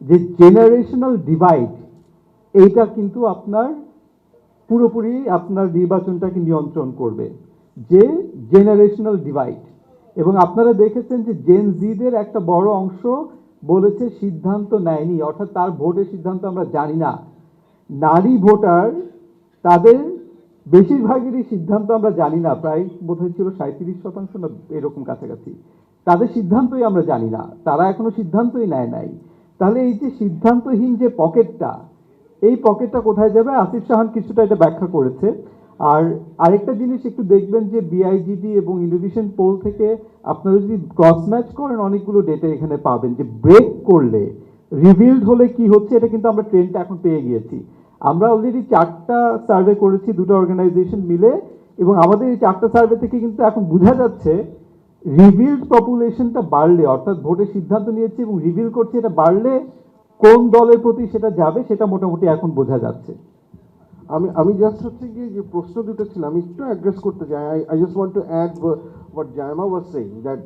যে জেনারেশনাল ডিভাইড, এইটা কিন্তু আপনার পুরোপুরি আপনার নির্বাচনটাকে নিয়ন্ত্রণ করবে, যে জেনারেশনাল ডিভাইড। এবং আপনারা দেখেছেন যে জেন জিদের একটা বড় অংশ বলেছে সিদ্ধান্ত নেয়নি, অর্থাৎ তার ভোটের সিদ্ধান্ত আমরা জানি না। নারী ভোটার, তাদের বেশিরভাগেরই সিদ্ধান্ত আমরা জানি না, প্রায় বোধহয় ছিল 37% না এরকম কাছাকাছি, তাদের সিদ্ধান্তই আমরা জানি না, তারা এখনো সিদ্ধান্তই নেয় নাই। তাহলে এই যে সিদ্ধান্তহীন যে পকেটটা, এই পকেটটা কোথায় যাবে? আসিফ সাহান কিছুটা এটা ব্যাখ্যা করেছে। আর আরেকটা জিনিস একটু দেখবেন যে বিআইজিডি এবং ইনোভেশন পোল থেকে আপনারা যদি ক্রস ম্যাচ করেন অনেকগুলো ডেটা এখানে পাবেন, যে ব্রেক করলে রিভিলড হলে কি হচ্ছে, এটা কিন্তু আমরা ট্রেন্ডটা এখন পেয়ে গিয়েছি। আমরা অলরেডি 4টা সার্ভে করেছি 2টা অর্গানাইজেশন মিলে, এবং আমাদের এই 4টা সার্ভে থেকে কিন্তু এখন বোঝা যাচ্ছে রিভিলড পপুলেশনটা বাড়লে, অর্থাৎ ভোটের সিদ্ধান্ত নিয়েছে এবং রিভিল করছে, এটা বাড়লে কোন দলের প্রতি সেটা যাবে সেটা মোটামুটি এখন বোঝা যাচ্ছে। আমি জাস্ট হচ্ছে গিয়ে যে প্রশ্ন দুটো ছিল আমি একটু অ্যাড্রেস করতে চাই। I just want to add what Zaima was saying, that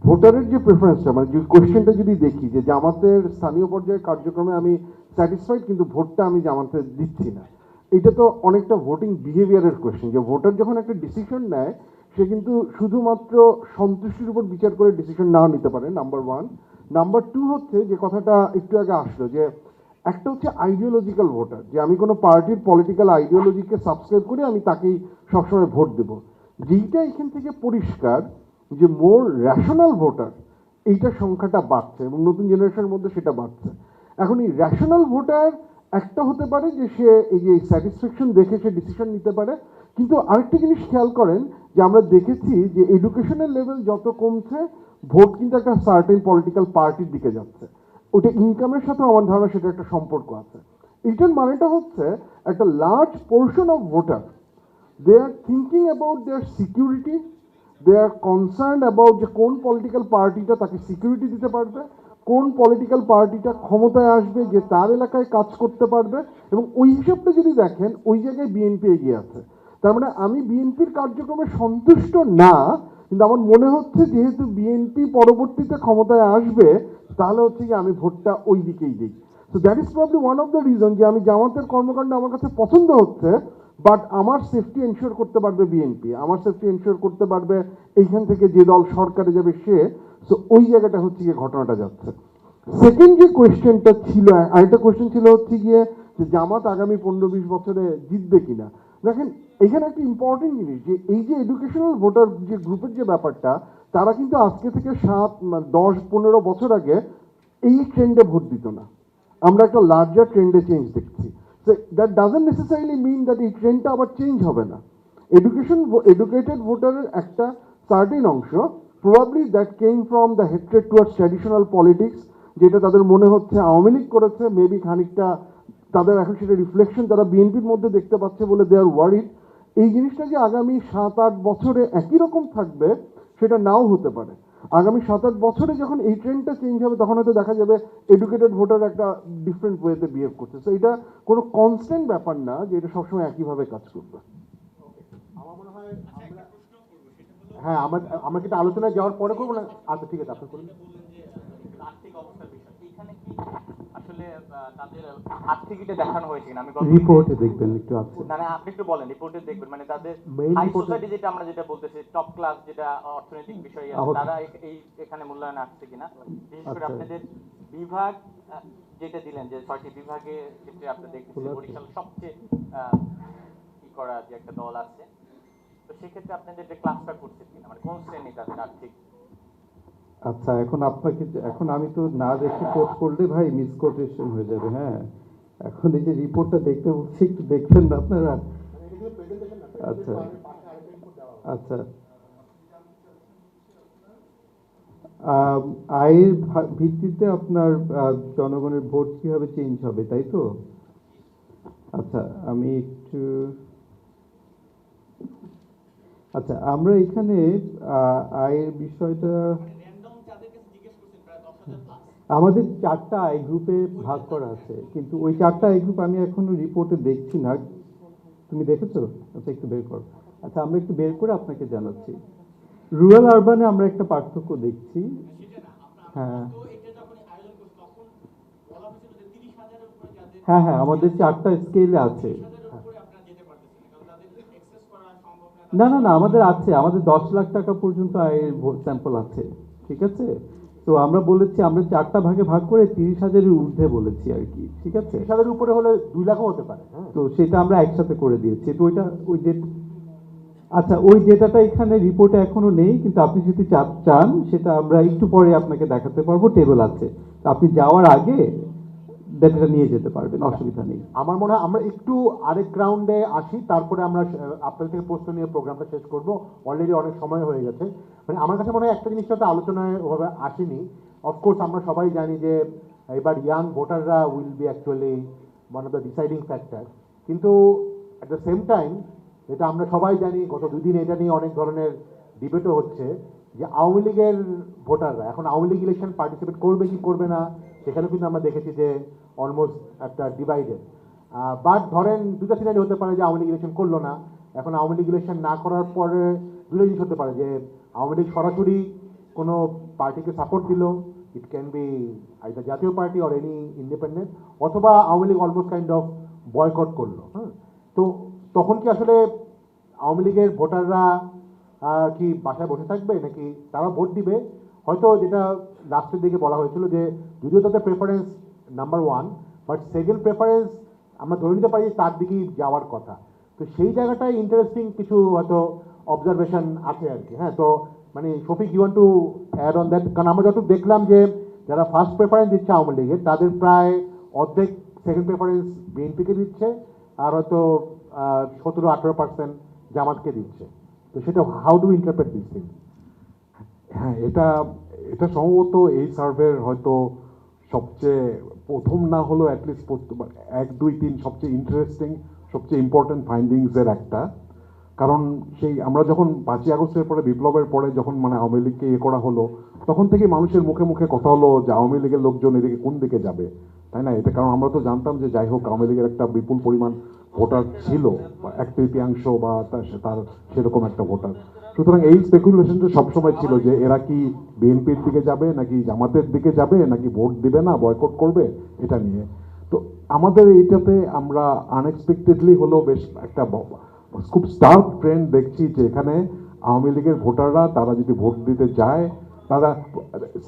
ভোটারের যে প্রেফারেন্সটা, মানে যে কোয়েশ্চেনটা যদি দেখি যে জামাতের স্থানীয় পর্যায়ের কার্যক্রমে আমি স্যাটিসফাইড, কিন্তু ভোটটা আমি জামাতে দিচ্ছি না, এটা তো অনেকটা ভোটিং বিহেভিয়ারের কোয়েশ্চেন। যে ভোটার যখন একটা ডিসিশন নেয়, সে কিন্তু শুধুমাত্র সন্তুষ্টির উপর বিচার করে ডিসিশন নাও নিতে পারে, নাম্বার ওয়ান। নাম্বার টু হচ্ছে যে কথাটা একটু আগে আসলো, যে একটা হচ্ছে আইডিওলজিক্যাল ভোটার, যে আমি কোনো পার্টির পলিটিক্যাল আইডিওলজিকে সাবস্ক্রাইব করে আমি তাকেই সবসময় ভোট দেব। যেইটা এখান থেকে পরিষ্কার যে মোর র্যাশনাল ভোটার, এইটার সংখ্যাটা বাড়ছে এবং নতুন জেনারেশনের মধ্যে সেটা বাড়ছে। এখন এই র্যাশনাল ভোটার একটা হতে পারে যে সে এই যে স্যাটিসফ্যাকশন দেখে সে ডিসিশন নিতে পারে, কিন্তু আরেকটা জিনিস খেয়াল করেন যে আমরা দেখেছি যে এডুকেশনের লেভেল যত কমছে, ভোট কিন্তু একটা সার্টেন পলিটিক্যাল পার্টির দিকে যাচ্ছে। ওটা ইনকামের সাথে আমার ধারণা সেটা একটা সম্পর্ক আছে। এটার মানেটা হচ্ছে একটা large portion of voter, they are thinking about their security, they are concern about যে কোন পলিটিক্যাল পার্টিটা তাকে সিকিউরিটি দিতে পারবে, কোন পলিটিক্যাল পার্টিটা ক্ষমতায় আসবে যে তার এলাকায় কাজ করতে পারবে। এবং ওই হিসাবটা যদি দেখেন, ওই জায়গায় বিএনপি এগিয়ে আছে। তার মানে আমি বিএনপির কার্যক্রমে সন্তুষ্ট না, কিন্তু আমার মনে হচ্ছে যেহেতু বিএনপি পরবর্তীতে ক্ষমতায় আসবে, তাহলে হচ্ছে কি আমি ভোটটা ওই দিকেই দিই। So that is probably one of the reason যে আমি জামাতের কর্মকাণ্ড আমার কাছে পছন্দ হচ্ছে, বাট আমার সেফটি এনশিওর করতে পারবে বিএনপি, আমার সেফটি এনশিওর করতে পারবে এইখান থেকে যে দল সরকারে যাবে সে। সো ওই জায়গাটা হচ্ছে গিয়ে ঘটনাটা যাচ্ছে। সেকেন্ড যে কোয়েশ্চেনটা ছিল, আরেকটা কোয়েশ্চেন ছিল হচ্ছে গিয়ে যে জামাত আগামী 15-20 বছরে জিতবে কিনা। দেখেন এখানে একটা ইম্পর্টেন্ট জিনিস, যে এই যে এডুকেশনাল ভোটার যে গ্রুপের যে ব্যাপারটা, তারা কিন্তু আজকে থেকে 7-10-15 বছর আগে এই ট্রেন্ডে ভোট দিত না। আমরা একটা লার্জার ট্রেন্ডে চেঞ্জ দেখছি। So that doesn't necessarily mean that এই ট্রেন্ডটা আবার চেঞ্জ হবে না। এডুকেটেড ভোটারের একটা সার্টেন অংশ, probably that came from the hatred towards traditional politics, যেটা তাদের মনে হচ্ছে আওয়ামী লীগ করেছে, মেবি খানিকটা তাদের এখন সেটা রিফ্লেকশন তারা বিএনপির মধ্যে দেখতে পাচ্ছে বলে দে আর ওয়ারিড। এই জিনিসটা যে আগামী 7-8 বছরে একই রকম থাকবে সেটা নাও হতে পারে। আগামী 7-8 বছরে যখন এই ট্রেন্ডটা চেঞ্জ হবে, তখন হয়তো দেখা যাবে এডুকেটেড ভোটার একটা ডিফারেন্ট ওয়েতে বিহেভ করছে। তো এটা কোনো কনস্ট্যান্ট ব্যাপার না যে এটা সবসময় একইভাবে কাজ করবে। আমার মনে হয় হ্যাঁ, আমরা কিন্তু আলোচনায় যাওয়ার পরে করবো না? আচ্ছা ঠিক আছে, আপনি করুন। আর্থিক অবস্থার বিষয় এখানে কি আসলে আসলে তাদের আর্থিক এটা দেখানো হয়েছে কিনা আমি রিপোর্টে দেখবেন একটু আছে। না আপনি একটু বলেন রিপোর্টে দেখবেন মানে তাদের Main হাই report-এ- সোসাইটি যেটা আমরা যেটা বলতেছি টপ ক্লাস যেটা অর্থনৈতিক বিষয় আছে আচ্ছা। তারা এই এখানে মূল্যায়ন আসছে কিনা বিশেষ করে আচ্ছা। আপনাদের বিভাগ যেটা দিলেন যে 6টি বিভাগের ক্ষেত্রে আপনি দেখতেছেন বরিশাল সবচেয়ে কি করা যে একটা দল আছে তো সেক্ষেত্রে আপনাদের যে ক্লাসটা করছে কিনা মানে কোন শ্রেণী তাদের আর্থিক আচ্ছা, এখন আমি তো না দেখে কোট করলে ভাই মিসকোটেশন হয়ে যাবে। হ্যাঁ, এখন এই যে রিপোর্টটা দেখতে বলছি একটু দেখবেন না আপনারা? আচ্ছা আচ্ছা, আয়ের ভিত্তিতে আপনার জনগণের ভোট কিভাবে চেঞ্জ হবে, তাই তো? আচ্ছা, আমি একটু আচ্ছা, আমরা এখানে আয়ের বিষয়টা আমাদের 4টা আই গ্রুপে ভাগ করা আছে, কিন্তু ওই 4টা আই গ্রুপ আমি এখনো রিপোর্টে দেখছি না। তুমি দেখেছো? আচ্ছা, একটু বের করো। আচ্ছা, আমরা একটু বের করে আপনাকে জানাচ্ছি। রুরাল আরবানে আমরা একটা পার্থক্য দেখছি। হ্যাঁ হ্যাঁ হ্যাঁ, আমাদের 4টা স্কেলে আছে। না না না, আমাদের আছে, আমাদের 10 লাখ টাকা পর্যন্ত আয়ের স্যাম্পল আছে, ঠিক আছে? তো আমরা বলেছি আমরা 4টা ভাগে ভাগ করে 30,000-এর ঊর্ধ্বে বলেছি আর কি, ঠিক আছে? 30,000-এর উপরে হলে 2 লাখও হতে পারে। হ্যাঁ, তো সেটা আমরা একসাথে করে দিয়েছি। তো আচ্ছা, ওই ডেটাটা এখানে রিপোর্টে এখনো নেই, কিন্তু আপনি যদি চান সেটা আমরা একটু পরে আপনাকে দেখাতে পারবো, টেবিল আছে। তো আপনি যাওয়ার আগে ডেটাটা নিয়ে যেতে পারবেন, অসুবিধা নেই। আমার মনে হয় আমরা একটু আরেক রাউন্ডে আসি, তারপরে আমরা আপনাদের থেকে প্রশ্ন নিয়ে প্রোগ্রামটা শেষ করব। অলরেডি অনেক সময় হয়ে গেছে। মানে আমার কাছে মনে হয় একটা জিনিস হয়তো আলোচনায় ওভাবে আসেনি। অফকোর্স আমরা সবাই জানি যে এবার ইয়াং ভোটাররা will be actually one of the deciding factor, কিন্তু অ্যাট দ্য সেম টাইম এটা আমরা সবাই জানি, গত 2 দিন এটা নিয়ে অনেক ধরনের ডিবেটও হচ্ছে যে আওয়ামী লীগের ভোটাররা এখন আওয়ামী লীগ ইলেকশন পার্টিসিপেট করবে কি করবে না, সেখানেও কিন্তু আমরা দেখেছি যে অলমোস্ট একটা ডিভাইডেড। বাট ধরেন 2টা সিনারি হতে পারে যে আওয়ামী লীগ ইলেকশন করলো না। এখন আওয়ামী লীগ ইলেকশন না করার পরে 2টা জিনিস হতে পারে, যে আওয়ামী লীগ সরাসরি কোনো পার্টিকে সাপোর্ট দিল, ইট ক্যান বি আইদার জাতীয় পার্টি অর এনি ইন্ডিপেন্ডেন্ট, অথবা Awami League almost kind of boycott করলো। হ্যাঁ, তো তখন কি আসলে আওয়ামী লীগের ভোটাররা কি বাসায় বসে থাকবে, নাকি তারা ভোট দিবে? হয়তো যেটা লাস্টের দিকে বলা হয়েছিল যে যদিও তাদের preference number 1, but second preference আমরা ধরে নিতে পারি তার দিকেই যাওয়ার কথা। তো সেই জায়গাটায় ইন্টারেস্টিং কিছু হয়তো অবজারভেশন আছে আর কি। হ্যাঁ, তো মানে Shafiq, you want to add on that? কারণ আমরা যতটুকু দেখলাম যে যারা ফার্স্ট প্রেফারেন্স দিচ্ছে আওয়ামী লীগের, তাদের প্রায় অর্ধেক সেকেন্ড প্রেফারেন্স বিএনপিকে দিচ্ছে, আর হয়তো 17-18% জামাতকে দিচ্ছে। তো সেটা how do interpret this thing? হ্যাঁ, এটা সম্ভবত এই সার্ভের হয়তো সবচেয়ে প্রথম না হলেও অ্যাটলিস্ট 1, 2, 3 সবচেয়ে ইন্টারেস্টিং, সবচেয়ে ইম্পর্টেন্ট ফাইন্ডিংসের একটা। কারণ সেই আমরা যখন 5ই আগস্টের পরে, বিপ্লবের পরে যখন মানে আওয়ামী লীগকে করা হলো, তখন থেকে মানুষের মুখে মুখে কথা হলো যে আওয়ামী লীগের লোকজন এদিকে কোন দিকে যাবে, তাই না? এটা কারণ আমরা তো জানতাম যে যাই হোক আওয়ামী লীগের একটা বিপুল পরিমাণ ভোটার ছিল, 1/3 বা তার সেরকম একটা ভোটার। সুতরাং এই স্পেকুলেশনটা সবসময় ছিল যে এরা কি বিএনপির দিকে যাবে, নাকি জামাতের দিকে যাবে, নাকি ভোট দিবে না, বয়কট করবে, এটা নিয়ে। তো আমাদের এইটাতে আমরা আনএক্সপেক্টেডলি হলেও বেশ একটা খুব স্টার্ক ট্রেন্ড দেখছি যে এখানে আওয়ামী লীগের ভোটাররা তারা যদি ভোট দিতে যায়, তারা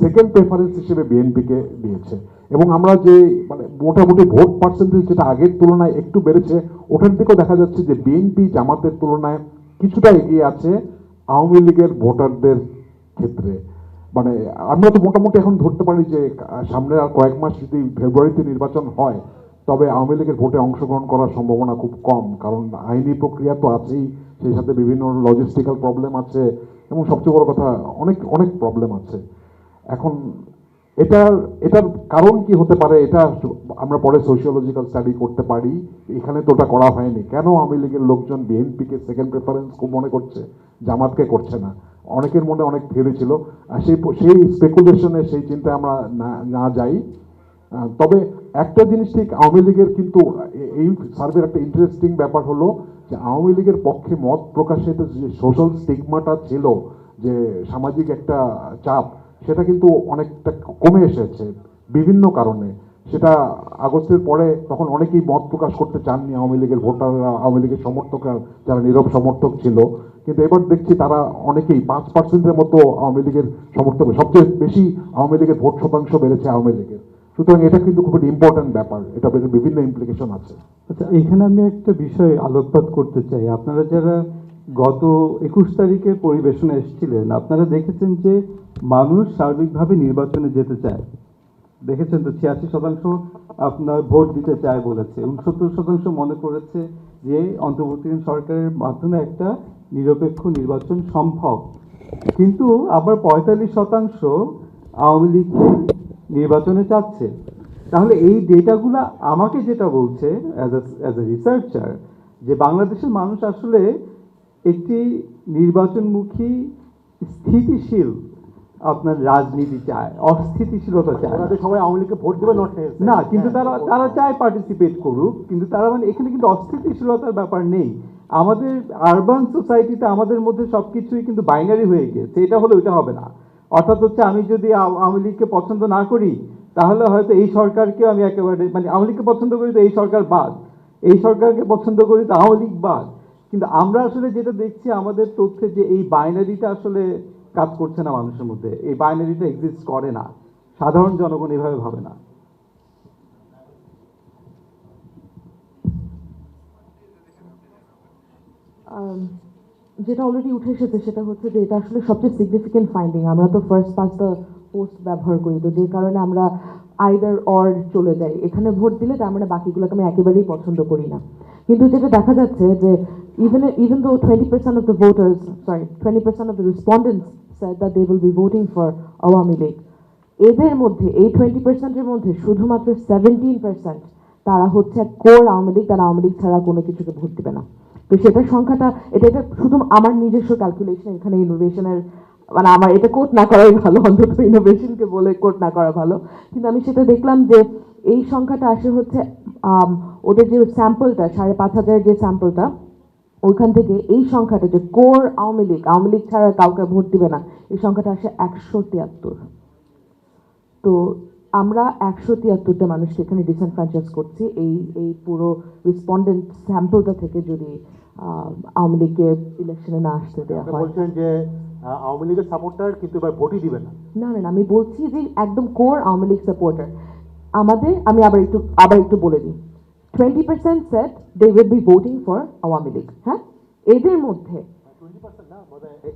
সেকেন্ড প্রেফারেন্স হিসেবে বিএনপিকে দিয়েছে। এবং আমরা যে মানে মোটামুটি ভোট পার্সেন্টেজ যেটা আগের তুলনায় একটু বেড়েছে, ওটার দিকেও দেখা যাচ্ছে যে বিএনপি জামাতের তুলনায় কিছুটা এগিয়ে আছে আওয়ামী লীগের ভোটারদের ক্ষেত্রে। মানে আমরা তো মোটামুটি এখন ধরতে পারি যে সামনে আর কয়েক মাস যদি ফেব্রুয়ারিতে নির্বাচন হয়, তবে আওয়ামী লীগের ভোটে অংশগ্রহণ করার সম্ভাবনা খুব কম, কারণ আইনি প্রক্রিয়া তো আছেই, সেই সাথে বিভিন্ন লজিস্টিক্যাল প্রবলেম আছে, এবং সবচেয়ে বড় কথা অনেক অনেক প্রবলেম আছে। এখন এটার কারণ কি হতে পারে, এটা আমরা পরে সোশিওলজিক্যাল স্টাডি করতে পারি। এখানে তো ওটা করা হয়নি। কেন আওয়ামী লীগের লোকজন বিএনপিকে সেকেন্ড প্রেফারেন্স খুব মনে করছে, জামাতকে করছে না? অনেকের মনে অনেক থিওরি ছিল, আর সেই স্পেকুলেশনে সেই চিন্তায় আমরা না যাই। তবে একটা জিনিস ঠিক, আওয়ামী লীগের কিন্তু এই সার্ভের একটা ইন্টারেস্টিং ব্যাপার হলো যে আওয়ামী লীগের পক্ষে মত প্রকাশের যে সোশ্যাল স্টিগমাটা ছিল, যে সামাজিক একটা চাপ, সেটা কিন্তু অনেকটা কমে এসেছে বিভিন্ন কারণে। সেটা আগস্টের পরে তখন অনেকেই মত প্রকাশ করতে চাননি আওয়ামী লীগের ভোটাররা, আওয়ামী লীগের সমর্থকরা যারা নীরব সমর্থক ছিল। কিন্তু এবার দেখছি তারা অনেকেই 5%-এর মতো আওয়ামী লীগের সমর্থক, সবচেয়ে বেশি আওয়ামী লীগের ভোট শতাংশ বেড়েছে আওয়ামী লীগের। সুতরাং এটা কিন্তু খুব একটা ইম্পর্ট্যান্ট ব্যাপার, এটা বিভিন্ন ইমপ্লিকেশন আছে। আচ্ছা, এখানে আমি একটা বিষয় আলোকপাত করতে চাই। আপনারা যারা গত 21 তারিখে পরিবেশনে এসেছিলেন, আপনারা দেখেছেন যে মানুষ সার্বিকভাবে নির্বাচনে যেতে চায়। দেখেছেন তো 86% আপনার ভোট দিতে চায় বলেছে, 69% মনে করেছে যে অন্তর্বর্তীকালীন সরকারের মাধ্যমে একটা নিরপেক্ষ নির্বাচন সম্ভব। কিন্তু আবার 45% আওয়ামী লীগকে নির্বাচনে চাচ্ছে। তাহলে এই ডেটাগুলো আমাকে যেটা বলছে অ্যাজ এ রিসার্চার, যে বাংলাদেশের মানুষ আসলে একটি নির্বাচনমুখী স্থিতিশীল আপনার রাজনীতি চায়, অস্থিতিশীলতা চায় না। ওনাদের সবাই আওয়ামী লীগকে ভোট দেবে নট না, কিন্তু তারা চায় পার্টিসিপেট করুক, কিন্তু তারা মানে এখানে কিন্তু অস্থিতিশীলতার ব্যাপার নেই। আমাদের আরবান সোসাইটিতে আমাদের মধ্যে সবকিছুই কিন্তু বাইনারি হয়ে গিয়েছে, এটা হলে ওইটা হবে না। অর্থাৎ হচ্ছে আমি যদি আওয়ামী লীগকে পছন্দ না করি, তাহলে হয়তো এই সরকারকেও আমি একেবারে মানে আওয়ামী লীগকে পছন্দ করি তো এই সরকার বাদ, এই সরকারকে পছন্দ করি তো আওয়ামী লীগ বাদ। কিন্তু আমরা আসলে যেটা দেখছি আমাদের তথ্যে, যে এই বাইনারিটা আসলে কাজ করছে না মানুষের মধ্যে, এই বাইনারিটা এক্সিস্ট করে না, সাধারণ জনগণ এভাবে ভাবে না। যেটা অলরেডি উঠে এসেছে সেটা হচ্ছে যে এটা আসলে সবচেয়ে সিগনিফিকেন্ট ফাইন্ডিং। আমরা তো ফার্স্ট পাস্ট দ্য পোস্ট ব্যবহার করি, তো যে কারণে আমরা আইদার অর চলে যাই। এখানে ভোট দিলে তার মানে বাকিগুলোকে আমি একেবারেই পছন্দ করি না। কিন্তু যেটা দেখা যাচ্ছে যে even though 20% of the voters, 20% of the respondents said that they will be voting for Awami League, এদের মধ্যে এই 20%-এর মধ্যে শুধুমাত্র 17% তারা হচ্ছে কোর আওয়ামী লীগ, তারা আওয়ামী লীগ ছাড়া কোনো কিছুকে ভোট দিবে না। তো সেটার সংখ্যাটা, এটা শুধু আমার নিজস্ব ক্যালকুলেশন, এখানে ইনোভেশনের মানে আমার এটা কোট না করাই ভালো, অন্তত ইনোভেশনকে বলে কোট না করা ভালো। কিন্তু আমি সেটা দেখলাম যে এই সংখ্যাটা আসে হচ্ছে ওদের যে স্যাম্পলটা 5,500 যে স্যাম্পলটা, ওইখান থেকে এই সংখ্যাটা যে কোর আওয়ামী লীগ ছাড়া কাউকে ভোট দিবে না, এই সংখ্যাটা আসে 173। তো আমরা 173টা মানুষকে এখানে ডিসএনফ্র্যাঞ্চাইজ করছি এই পুরো রেসপন্ডেন্ট স্যাম্পলটা থেকে, যদি আওয়ামী লীগকে ইলেকশনে না আসতে দেওয়া হয়। বলছেন যে আওয়ামী লীগের সাপোর্টার কিন্তু এবার ভোটই দিবে না। না না, আমি বলছি যে একদম কোর আওয়ামী লীগ সাপোর্টার আমাদের, আমি আবার একটু বলে দিই, 20% set they will be voting for Awami League. হ্যাঁ, এদের মধ্যে 20% না,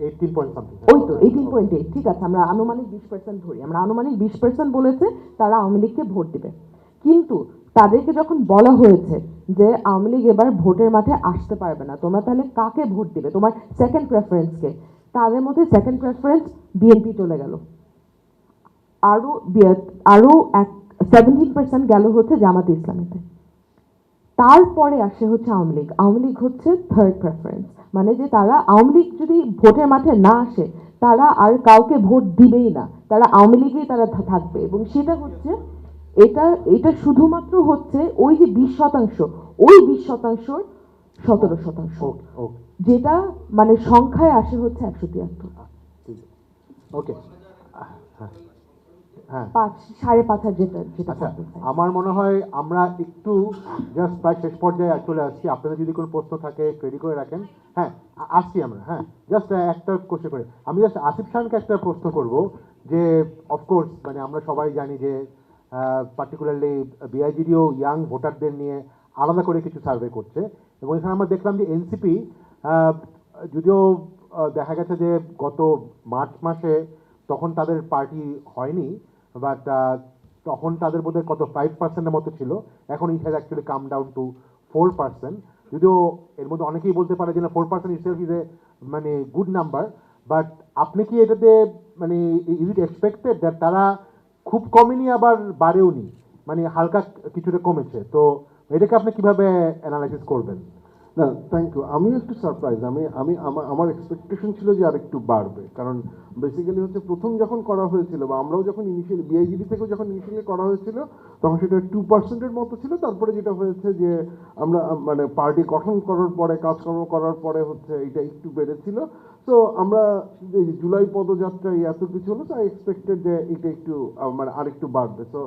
18 পয়েন্ট সামথিং। ওই তো 18.8, ঠিক আছে, আমরা আনুমানিক 20% ধরি, আমরা আনুমানিক 20% বলেছে তারা আওয়ামী লীগকে ভোট দিবে। কিন্তু তাদেরকে যখন বলা হয়েছে যে আওয়ামী লীগ এবার ভোটের মাঠে আসতে পারবে না, তোমরা তাহলে কাকে ভোট দিবে, তোমার সেকেন্ড প্রেফারেন্সকে, তাদের মধ্যে সেকেন্ড প্রেফারেন্স বিএনপি চলে গেল। আরো 17% গেল হচ্ছে জামাতে ইসলামীতে। তারপরে আসে হচ্ছে আওয়ামী লীগ হচ্ছে থার্ড প্রেফারেন্স, মানে যে তারা আওয়ামী লীগ যদি ভোটের মাঠে না আসে তারা আর কাউকে ভোট দিবেই না, তারা আওয়ামী লীগেই তারা থাকবে। এবং সেটা হচ্ছে এটা শুধুমাত্র হচ্ছে ওই যে 20%, ওই 20%-র 17%, যেটা মানে সংখ্যায় আসে হচ্ছে 173। ওকে, হ্যাঁ, 5.5 যেটা আচ্ছা, করতে চাই। আমার মনে হয় আমরা একটু জাস্ট প্রায় শেষ পর্যায়ে চলে আসছি। আপনাদের যদি কোনো প্রশ্ন থাকে রেডি করে রাখেন। হ্যাঁ, আসছি আমরা। হ্যাঁ, জাস্ট একটা কোশ্চেন করে আমি জাস্ট আসিফ খানকে একটা প্রশ্ন করব যে অফকোর্স মানে আমরা সবাই জানি যে পার্টিকুলারলি বিআইজিডিও ইয়াং ভোটারদের নিয়ে আলাদা করে কিছু সার্ভে করছে, এবং এখানে আমরা দেখলাম যে এনসিপি যদিও দেখা গেছে যে গত মার্চ মাসে তখন তাদের পার্টি হয়নি, বাট তখন তাদের বোধ হয় কত 5%-এর মতো ছিল, এখন it has actually come down to 4%। যদিও এর মধ্যে অনেকেই বলতে পারে যে না 4% ইটসেলফ ইজ এ মানে গুড নাম্বার, বাট আপনি কি এটাতে মানে ইজ ইট এক্সপেক্টেড দ্যাট তারা খুব কমেনি আবার বাড়েওনি, মানে হালকা কিছুটা কমেছে, তো এটাকে আপনি কিভাবে অ্যানালাইসিস করবেন? না, থ্যাংক ইউ। আমিও একটু সারপ্রাইজ। আমার এক্সপেকটেশন ছিল যে আর একটু বাড়বে, কারণ বেসিক্যালি হচ্ছে প্রথম যখন করা হয়েছিল বা আমরাও যখন ইনিশিয়ালি বিআইজিডি থেকেও যখন ইনিশিয়ালি করা হয়েছিল তখন সেটা 2%-এর মতো ছিল। তারপরে যেটা হয়েছে যে আমরা মানে পার্টি গঠন করার পরে, কাজকর্ম করার পরে হচ্ছে এটা একটু বেড়েছিল। তো আমরা এই জুলাই পদযাত্রায় এত কিছু হলো, তো আই এক্সপেক্টেড যে এটা একটু মানে আরেকটু বাড়বে। তো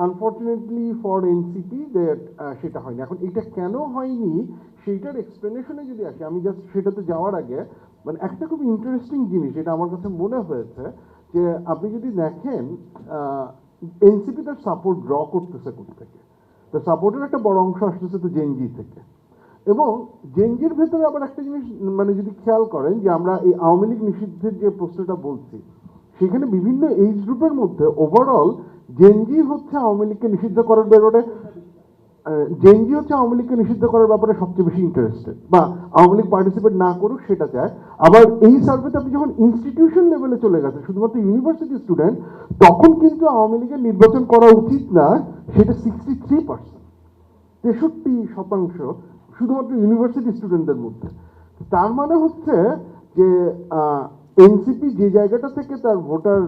আনফর্চুনেটলি ফর এনসিপি দ্যাট সেটা হয়নি। এখন এটা কেন হয়নি সেইটার এক্সপ্লেনেশনে যদি আসি, আমি জাস্ট সেটাতে যাওয়ার আগে মানে একটা খুব ইন্টারেস্টিং জিনিস যেটা আমার কাছে মনে হয়েছে যে আপনি যদি দেখেন এনসিপি তার সাপোর্ট ড্র করতেছে থেকে, তো সাপোর্টের একটা বড় অংশ আসতেছে তো জেনজি থেকে, এবং জেনজির ভেতরে আবার একটা জিনিস মানে যদি খেয়াল করেন যে আমরা এই আওয়ামী লীগ নিষিদ্ধের যে প্রশ্নটা বলছি সেখানে বিভিন্ন এইজ গ্রুপের মধ্যে ওভারঅল জেনজি হচ্ছে আওয়ামী লীগকে নিষিদ্ধ করার ব্যাপারে জেনজি হচ্ছে আওয়ামী লীগকে নিষিদ্ধ করার ব্যাপারে সবচেয়ে বেশি ইন্টারেস্টেড, বা আওয়ামী লীগ পার্টিসিপেট না করুক সেটা চায়। আবার এই সার্ভেতে আপনি যখন ইনস্টিটিউশন লেভেলে চলে গেছেন শুধুমাত্র ইউনিভার্সিটি স্টুডেন্ট, তখন কিন্তু আওয়ামী লীগের নির্বাচন করা উচিত না সেটা 63%, 63% শুধুমাত্র ইউনিভার্সিটি স্টুডেন্টদের মধ্যে। তার মানে হচ্ছে যে এনসিপি যে জায়গাটা থেকে তার ভোটার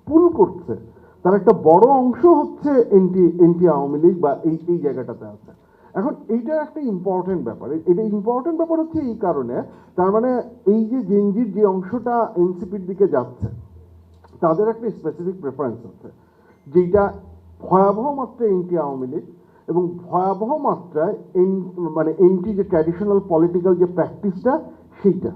পুল করছে তার একটা বড় অংশ হচ্ছে এনটি আওয়ামী লীগ বা এই জায়গাটাতে আছে। এখন এইটা একটা ইম্পর্টেন্ট ব্যাপার, এটা ইম্পর্টেন্ট ব্যাপার হচ্ছে এই কারণে, তার মানে এই যে জেনজির যে অংশটা এনসিপির দিকে যাচ্ছে তাদের একটা স্পেসিফিক প্রেফারেন্স আছে যেটা ভয়াবহ মাত্রায় এনটি আওয়ামী লীগ এবং ভয়াবহ মাত্রায় মানে এনটি যে ট্র্যাডিশনাল পলিটিক্যাল যে প্র্যাকটিসটা সেইটা।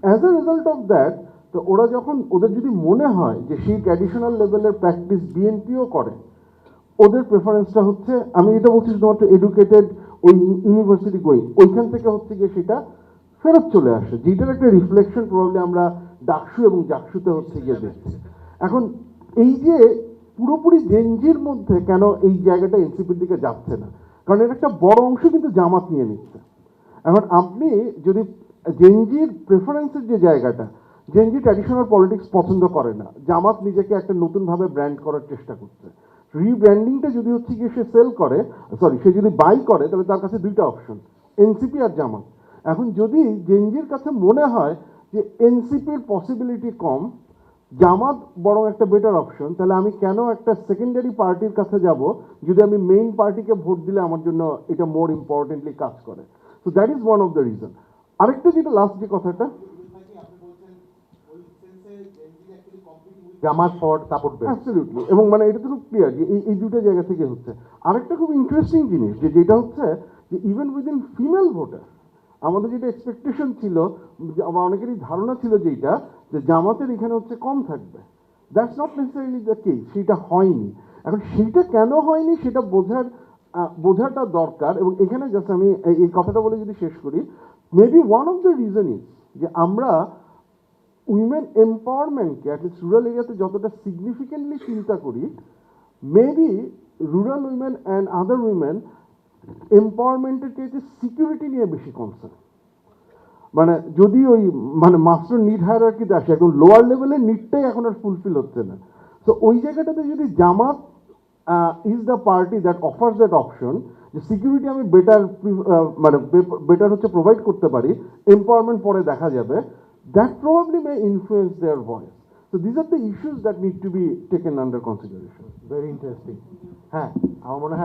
As a result of that, তো ওরা যখন ওদের যদি মনে হয় যে সেই ট্র্যাডিশনাল লেভেলের প্র্যাকটিস বিএনপিও করে, ওদের প্রেফারেন্সটা হচ্ছে, আমি এটা বলছি শুধুমাত্র এডুকেটেড ওই ইউনিভার্সিটি গোয়িং ওইখান থেকে হচ্ছে গিয়ে সেটা ফেরত চলে আসে, যেটার একটা রিফ্লেকশন প্রবাবলি আমরা ডাকসু এবং জাকসুতে হচ্ছে গিয়ে দেখছি। এখন এই যে পুরোপুরি জেনজির মধ্যে কেন এই জায়গাটা এনসিপির দিকে যাচ্ছে না, কারণ এর একটা বড় অংশ কিন্তু জামাত নিয়ে নিচ্ছে। এখন আপনি যদি জেনজির প্রেফারেন্সের যে জায়গাটা, জেনজি ট্র্যাডিশনাল পলিটিক্স পছন্দ করে না, জামাত নিজেকে একটা নতুনভাবে ব্র্যান্ড করার চেষ্টা করছে, রিব্র্যান্ডিংটা যদি হচ্ছে গিয়ে সে সেল করে, সে যদি বাই করে, তবে তার কাছে দুইটা অপশন, এনসিপি আর জামাত। এখন যদি জেনজির কাছে মনে হয় যে এনসিপির পসিবিলিটি কম, জামাত বরং একটা বেটার অপশন, তাহলে আমি কেন একটা সেকেন্ডারি পার্টির কাছে যাব যদি আমি মেইন পার্টিকে ভোট দিলে আমার জন্য এটা মোর ইম্পর্টেন্টলি কাজ করে। So that is one of the reason. আরেকটা যেটা লাস্ট যে কথাটা, জামাত ফর সাপোর্ট বেস, অ্যাবসলিউটলি, এবং মানে এটা তো খুব ক্লিয়ার যে এই দুটো জায়গা থেকে হচ্ছে। আরেকটা খুব ইন্টারেস্টিং জিনিস যেটা হচ্ছে যে ইভেন উইদিন ফিমেল ভোটার আমাদের যেটা এক্সপেকটেশন ছিল, আমার অনেকেরই ধারণা ছিল যেটা যে জামাতের এখানে হচ্ছে কম থাকবে, that's not necessarily the case, সেটা হয়নি। এখন সেইটা কেন হয়নি সেটা বোঝাটা দরকার, এবং এখানে জাস্ট আমি এই কথাটা বলে যদি শেষ করি, maybe one of the reason is যে আমরা উইমেন এম্পাওয়ারমেন্টকে অ্যাটলিস্ট রুরাল এরিয়াতে যতটা সিগনিফিকেন্টলি চিন্তা করি, maybe rural women and other women এম্পাওয়ারমেন্টের চেয়ে সিকিউরিটি নিয়ে বেশি কনসার্ন। মানে যদি ওই মানে মাস্টার নিড হায়ারার্কিতে আসে, একদম লোয়ার লেভেলের নিডটাই এখন আর ফুলফিল হচ্ছে না। তো ওই জায়গাটাতে যদি Jamaat is the party that offers that option, যে সিকিউরিটি আমি মানে বেটার হচ্ছে প্রোভাইড করতে পারি, এম্পাওয়ারমেন্ট পরে দেখা যাবে, that probably may influence their voice. So these are the issues that need to be taken under consideration. Very interesting. হ্যাঁ, আমার মনে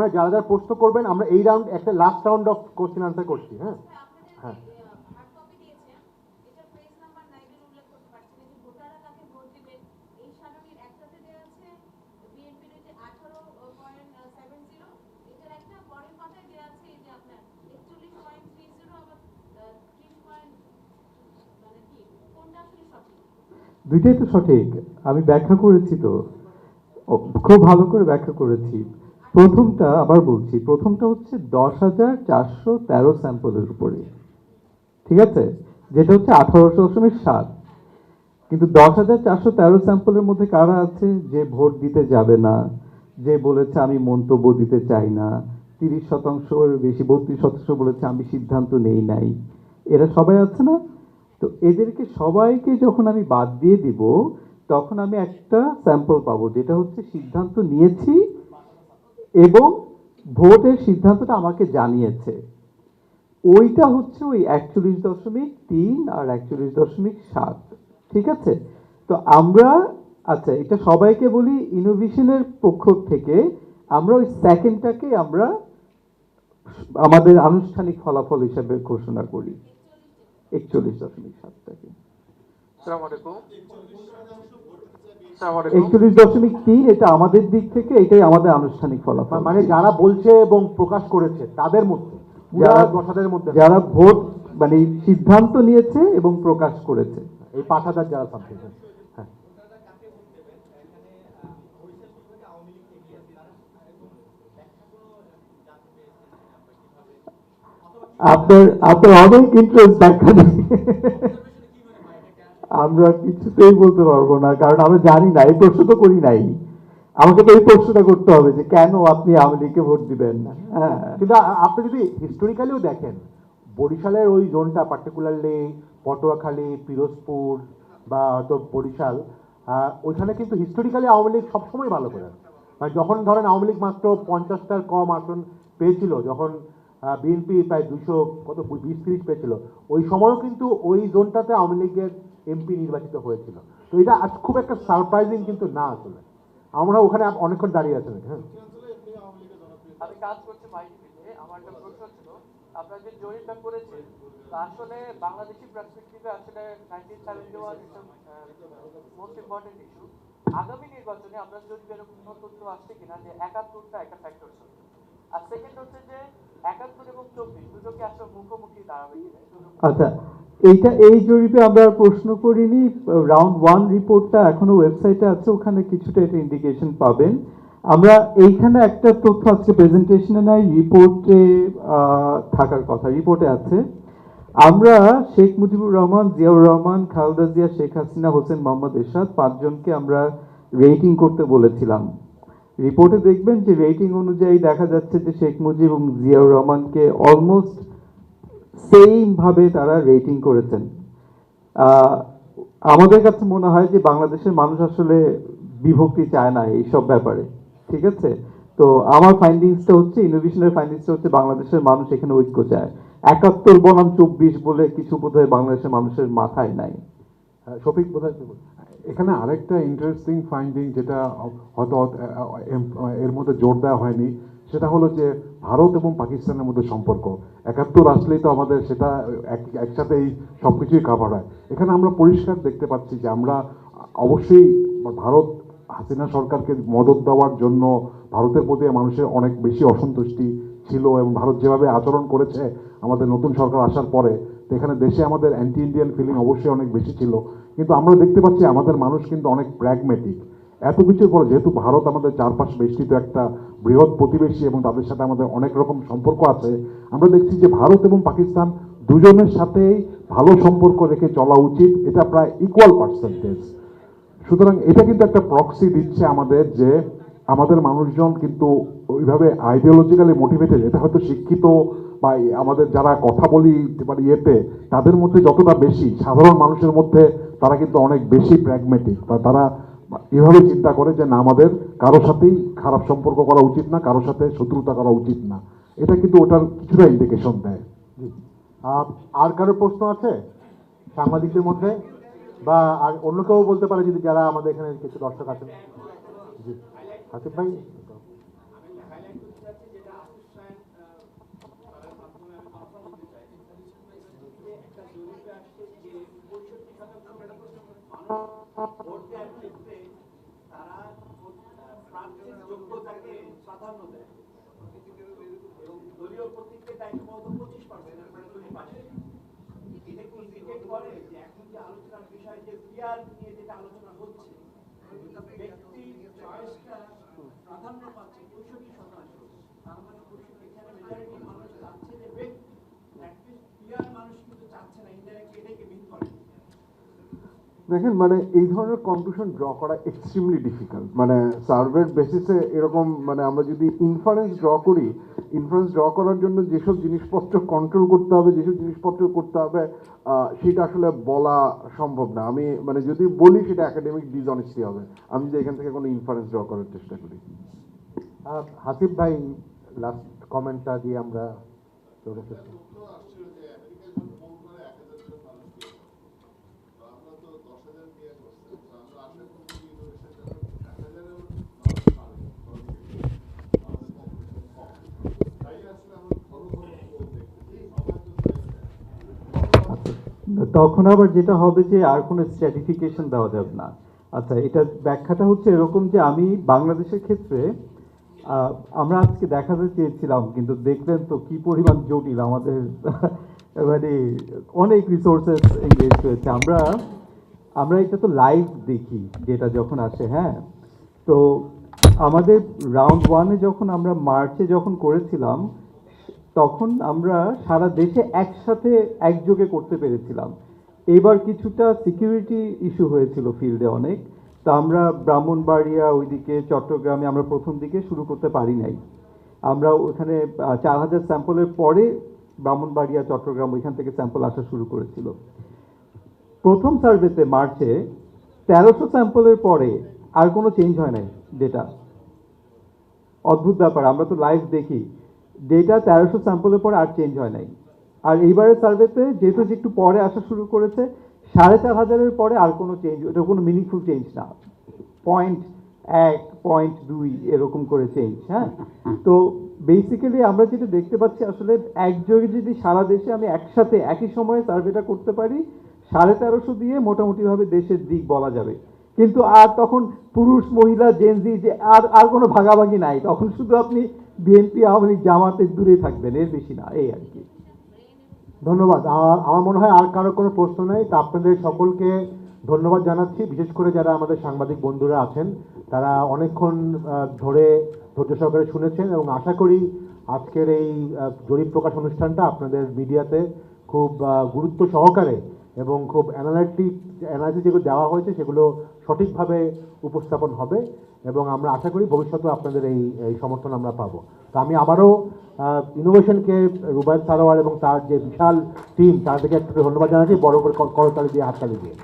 হয় যারা যারা প্রশ্ন করবেন আমরা এই রাউন্ড একটা last round of question answer করছি। হ্যাঁ হ্যাঁ, দুইটাই তো সঠিক, আমি ব্যাখ্যা করেছি তো, খুব ভালো করে ব্যাখ্যা করেছি। প্রথমটা আবার বলছি, প্রথমটা হচ্ছে 10,413 স্যাম্পলের উপরে, ঠিক আছে, যেটা হচ্ছে 18.7। কিন্তু 10,413 স্যাম্পলের মধ্যে কারা আছে যে ভোট দিতে যাবে না, যে বলেছে আমি মন্তব্য দিতে চাই না, 30% বেশি 32% বলেছে আমি সিদ্ধান্ত নেই নাই, এরা সবাই আছে না? তো এদেরকে সবাইকে যখন আমি বাদ দিয়ে দিব তখন আমি একটা স্যাম্পল পাবো যেটা হচ্ছে সিদ্ধান্ত নিয়েছি এবং ভোটের সিদ্ধান্তটা আমাকে জানিয়েছে, ওইটা হচ্ছে ওই 41.3 আর 41.7, ঠিক আছে? তো আমরা আচ্ছা এটা সবাইকে বলি, ইনোভেশনের পক্ষ থেকে আমরা ওই সেকেন্ডটাকে আমরা আমাদের আনুষ্ঠানিক ফলাফল হিসেবে ঘোষণা করি 41.7টাকে। আসসালামু আলাইকুম। 41.3 এটা আমাদের দিক থেকে এটাই আমাদের আনুষ্ঠানিক ফলাফল। মানে যারা বলছে এবং প্রকাশ করেছে তাদের মধ্যে যারা 10,000-এর মধ্যে যারা ভোট মানে সিদ্ধান্ত নিয়েছে এবং প্রকাশ করেছে, এই 5,000 যারা সাবজেক্ট, হ্যাঁ। আপনার অনেক ইন্টারেস্ট দেখানে আমরা কিছুতেই বলতে পারবো না, কারণ আমরা জানি না, এই প্রশ্ন তো করি নাই। আমাকে তো এই প্রশ্নটা করতে হবে যে কেন আপনি আওয়ামী লীগকে ভোট দিবেন না। হ্যাঁ, কিন্তু আপনি যদি হিস্টোরিক্যালিও দেখেন, বরিশালের ওই জোনটা পার্টিকুলারলি পটুয়াখালী, পিরোজপুর বা হয়তো বরিশাল, ওইখানে কিন্তু হিস্টোরিক্যালি আওয়ামী লীগ সবসময় ভালো করে। মানে যখন ধরেন আওয়ামী লীগ মাত্র 50টার কম আসন পেয়েছিল, যখন বিএনপি প্রায় 220-30 পেয়েছিল, ওই সময়ও কিন্তু ওই জোনটাতে আওয়ামী লীগের এমপি নির্বাচিত হয়েছিল। তো এটা আজ খুব একটা সারপ্রাইজিং কিন্তু না আসলে। আমরা ওখানে অনেকক্ষণ দাঁড়িয়ে আছেন। হ্যাঁ, আমি কাজ করছি মাইটিভিতে। আমার একটা প্রশ্ন ছিল, আপনারা যে জরিপটা করেছেন, তা আসলে বাংলাদেশি পার্সপেক্টিভে আসলে 1971 মোস্ট ইম্পর্টেন্ট ইস্যু। আগামী নির্বাচনে আমরা যদি এরকম কোনো তথ্য আসছে কিনা যে 71টা একটা ফ্যাক্টর ছিল, আর সেকেন্ড হচ্ছে যে 71 এবং 24 দুটোকে আসলে মুখোমুখি দাঁড়াবে কিনা। আচ্ছা, এই জরিপে আমরা আর প্রশ্ন করিনি। রাউন্ড 1 রিপোর্টটা এখনো ওয়েবসাইটে আছে, ওখানে কিছুটা এটা ইন্ডিকেশন পাবেন। আমরা এইখানে একটা তথ্য আজকে প্রেজেন্টেশনে নাই, রিপোর্টে থাকার কথা, রিপোর্টে আছে। আমরা শেখ মুজিবুর রহমান, জিয়াউর রহমান, খালেদা জিয়া, শেখ হাসিনা, হোসেন মোহাম্মদ এরশাদ 5 জনকে আমরা রেটিং করতে বলেছিলাম। রিপোর্টে দেখবেন যে রেটিং অনুযায়ী দেখা যাচ্ছে যে শেখ মুজিব এবং জিয়াউর রহমানকে অলমোস্ট সেম ভাবে তারা রেটিং করেছেন। আমাদের কাছে মনে হয় যে বাংলাদেশের মানুষ আসলে বিভক্তি চায় না এইসব ব্যাপারে, ঠিক আছে? তো আমার ফাইন্ডিংসটা হচ্ছে, ইনোভেশনের ফাইন্ডিংসটা হচ্ছে বাংলাদেশের মানুষ এখানে ঐক্য চায়। 71 বনাম 24 বলে কিছু বোধহয় বাংলাদেশের মানুষের মাথায় নাই। শফিক বোধহয় এখানে আরেকটা ইন্টারেস্টিং ফাইন্ডিং যেটা হয়তো এর মধ্যে জোর দেওয়া হয়নি, সেটা হলো যে ভারত এবং পাকিস্তানের মধ্যে সম্পর্ক। 71 আসলেই তো আমাদের সেটা একসাথেই সব কিছুই কাভার হয়। এখানে আমরা পরিষ্কার দেখতে পাচ্ছি যে আমরা অবশ্যই ভারত হাসিনা সরকারকে মদত দেওয়ার জন্য ভারতের প্রতি মানুষের অনেক বেশি অসন্তুষ্টি ছিল, এবং ভারত যেভাবে আচরণ করেছে আমাদের নতুন সরকার আসার পরে, তো এখানে দেশে আমাদের অ্যান্টি ইন্ডিয়ান ফিলিং অবশ্যই অনেক বেশি ছিল। কিন্তু আমরা দেখতে পাচ্ছি আমাদের মানুষ কিন্তু অনেক প্র্যাগমেটিক। এত কিছুর পরে যেহেতু ভারত আমাদের চারপাশ বেষ্টিত একটা বৃহৎ প্রতিবেশী এবং তাদের সাথে আমাদের অনেক রকম সম্পর্ক আছে, আমরা দেখছি যে ভারত এবং পাকিস্তান দুজনের সাথেই ভালো সম্পর্ক রেখে চলা উচিত, এটা প্রায় ইকুয়াল পার্সেন্টেজ। সুতরাং এটা কিন্তু একটা প্রক্সি দিচ্ছে আমাদের যে আমাদের মানুষজন কিন্তু ওইভাবে আইডিওলজিক্যালি মোটিভেটেড, এটা হয়তো শিক্ষিত বা আমাদের যারা কথা বলি মানে ইয়েতে তাদের মধ্যে যতটা বেশি, সাধারণ মানুষের মধ্যে তারা কিন্তু অনেক বেশি প্র্যাগমেটিক, বা তারা এভাবে চিন্তা করে যে না, আমাদের কারোর সাথেই খারাপ সম্পর্ক করা উচিত না, কারোর সাথে শত্রুতা করা উচিত না। এটা কিন্তু ওটার কিছুটা ইন্ডিকেশন দেয়। আর কারো প্রশ্ন আছে সাংবাদিকদের মধ্যে, বা আর অন্য কেউ বলতে পারে যদি যারা আমাদের এখানে কিছু দর্শক আছেন? জি, হাসিফ ভাই। দেখেন, মানে এই ধরনের কনক্লুশন ড্র করা এক্সট্রিমলি ডিফিকাল্ট। মানে সার্ভের বেসিসে এরকম, মানে আমরা যদি ইনফারেন্স ড্র করি, ইনফারেন্স ড্র করার জন্য যেসব জিনিসপত্র কন্ট্রোল করতে হবে, যেসব জিনিসপত্র করতে হবে, সেটা আসলে বলা সম্ভব না। আমি মানে যদি বলি সেটা একাডেমিক ডিসঅনেস্টি হবে, আমি যদি এখান থেকে কোনো ইনফারেন্স ড্র করার চেষ্টা করি। হাসিফ ভাই লাস্ট কমেন্টটা দিয়ে আমরা চলে এসেছি। তখন আবার যেটা হবে যে আর কোনো স্ট্র্যাটিফিকেশন দেওয়া যাবে না। আচ্ছা, এটা ব্যাখ্যাটা হচ্ছে এরকম যে আমি বাংলাদেশের ক্ষেত্রে আমরা আজকে দেখাতে চেয়েছিলাম, কিন্তু দেখলেন তো কি পরিমাণ জটিল আমাদের মানে অনেক রিসোর্সেস এঙ্গেজ হয়েছে। আমরা এটা তো লাইভ দেখি যেটা যখন আসে, হ্যাঁ। তো আমাদের রাউন্ড ওয়ানে যখন আমরা মার্চে যখন করেছিলাম, তখন আমরা সারা দেশে একসাথে একযোগে করতে পেরেছিলাম। এবার কিছুটা সিকিউরিটি ইস্যু হয়েছিল ফিল্ডে অনেক, তা আমরা ব্রাহ্মণবাড়িয়া ওইদিকে চট্টগ্রামে আমরা প্রথম দিকে শুরু করতে পারি নাই। আমরা ওখানে 4000 স্যাম্পলের পরে ব্রাহ্মণবাড়িয়া চট্টগ্রাম ওইখান থেকে স্যাম্পল আসা শুরু করেছিল। প্রথম সার্ভেতে মার্চে 1300 স্যাম্পলের পরে আর কোনো চেঞ্জ হয় নাই ডেটা। অদ্ভুত ব্যাপার, আমরা তো লাইভ দেখি, ডেটা 1300 স্যাম্পলের পরে আর চেঞ্জ হয় নাই। আর এইবারের সার্ভেতে যেহেতু যে একটু পরে আসা শুরু করেছে, 4500-এর পরে আর কোনো চেঞ্জ, এটা কোনো মিনিংফুল চেঞ্জ না, 0.1 0.2 এরকম করে চেঞ্জ। হ্যাঁ, তো বেসিক্যালি আমরা যেটা দেখতে পাচ্ছি আসলে একযোগে যদি সারা দেশে আমি একসাথে একই সময়ে সার্ভেটা করতে পারি, 1350 দিয়ে মোটামুটিভাবে দেশের দিক বলা যাবে। কিন্তু আর তখন পুরুষ মহিলা জেনজি যে আর কোনো ভাগাভাগি নাই, তখন শুধু আপনি বিএনপি আওয়ামী লীগ জামাতের দূরে থাকবেন, এর বেশি না, এই আর কি। ধন্যবাদ। আমার মনে হয় আর কারো কোনো প্রশ্ন নেই। তা আপনাদের সকলকে ধন্যবাদ জানাচ্ছি, বিশেষ করে যারা আমাদের সাংবাদিক বন্ধুরা আছেন, তারা অনেকক্ষণ ধরে ধৈর্য সহকারে শুনেছেন, এবং আশা করি আজকের এই জরিপ প্রকাশ অনুষ্ঠানটা আপনাদের মিডিয়াতে খুব গুরুত্ব সহকারে এবং খুব অ্যানালাইসিস যেগুলো দেওয়া হয়েছে সেগুলো সঠিকভাবে উপস্থাপন হবে, এবং আমরা আশা করি ভবিষ্যতেও আপনাদের এই সমর্থন আমরা পাবো। তো আমি আবারও ইনোভেশনকে, রুবায়েত সারোয়ার এবং তার যে বিশাল টিম, তাদেরকে একটু ধন্যবাদ জানাচ্ছি, বড় করে করতালি দিয়ে, হাততালি দিয়ে।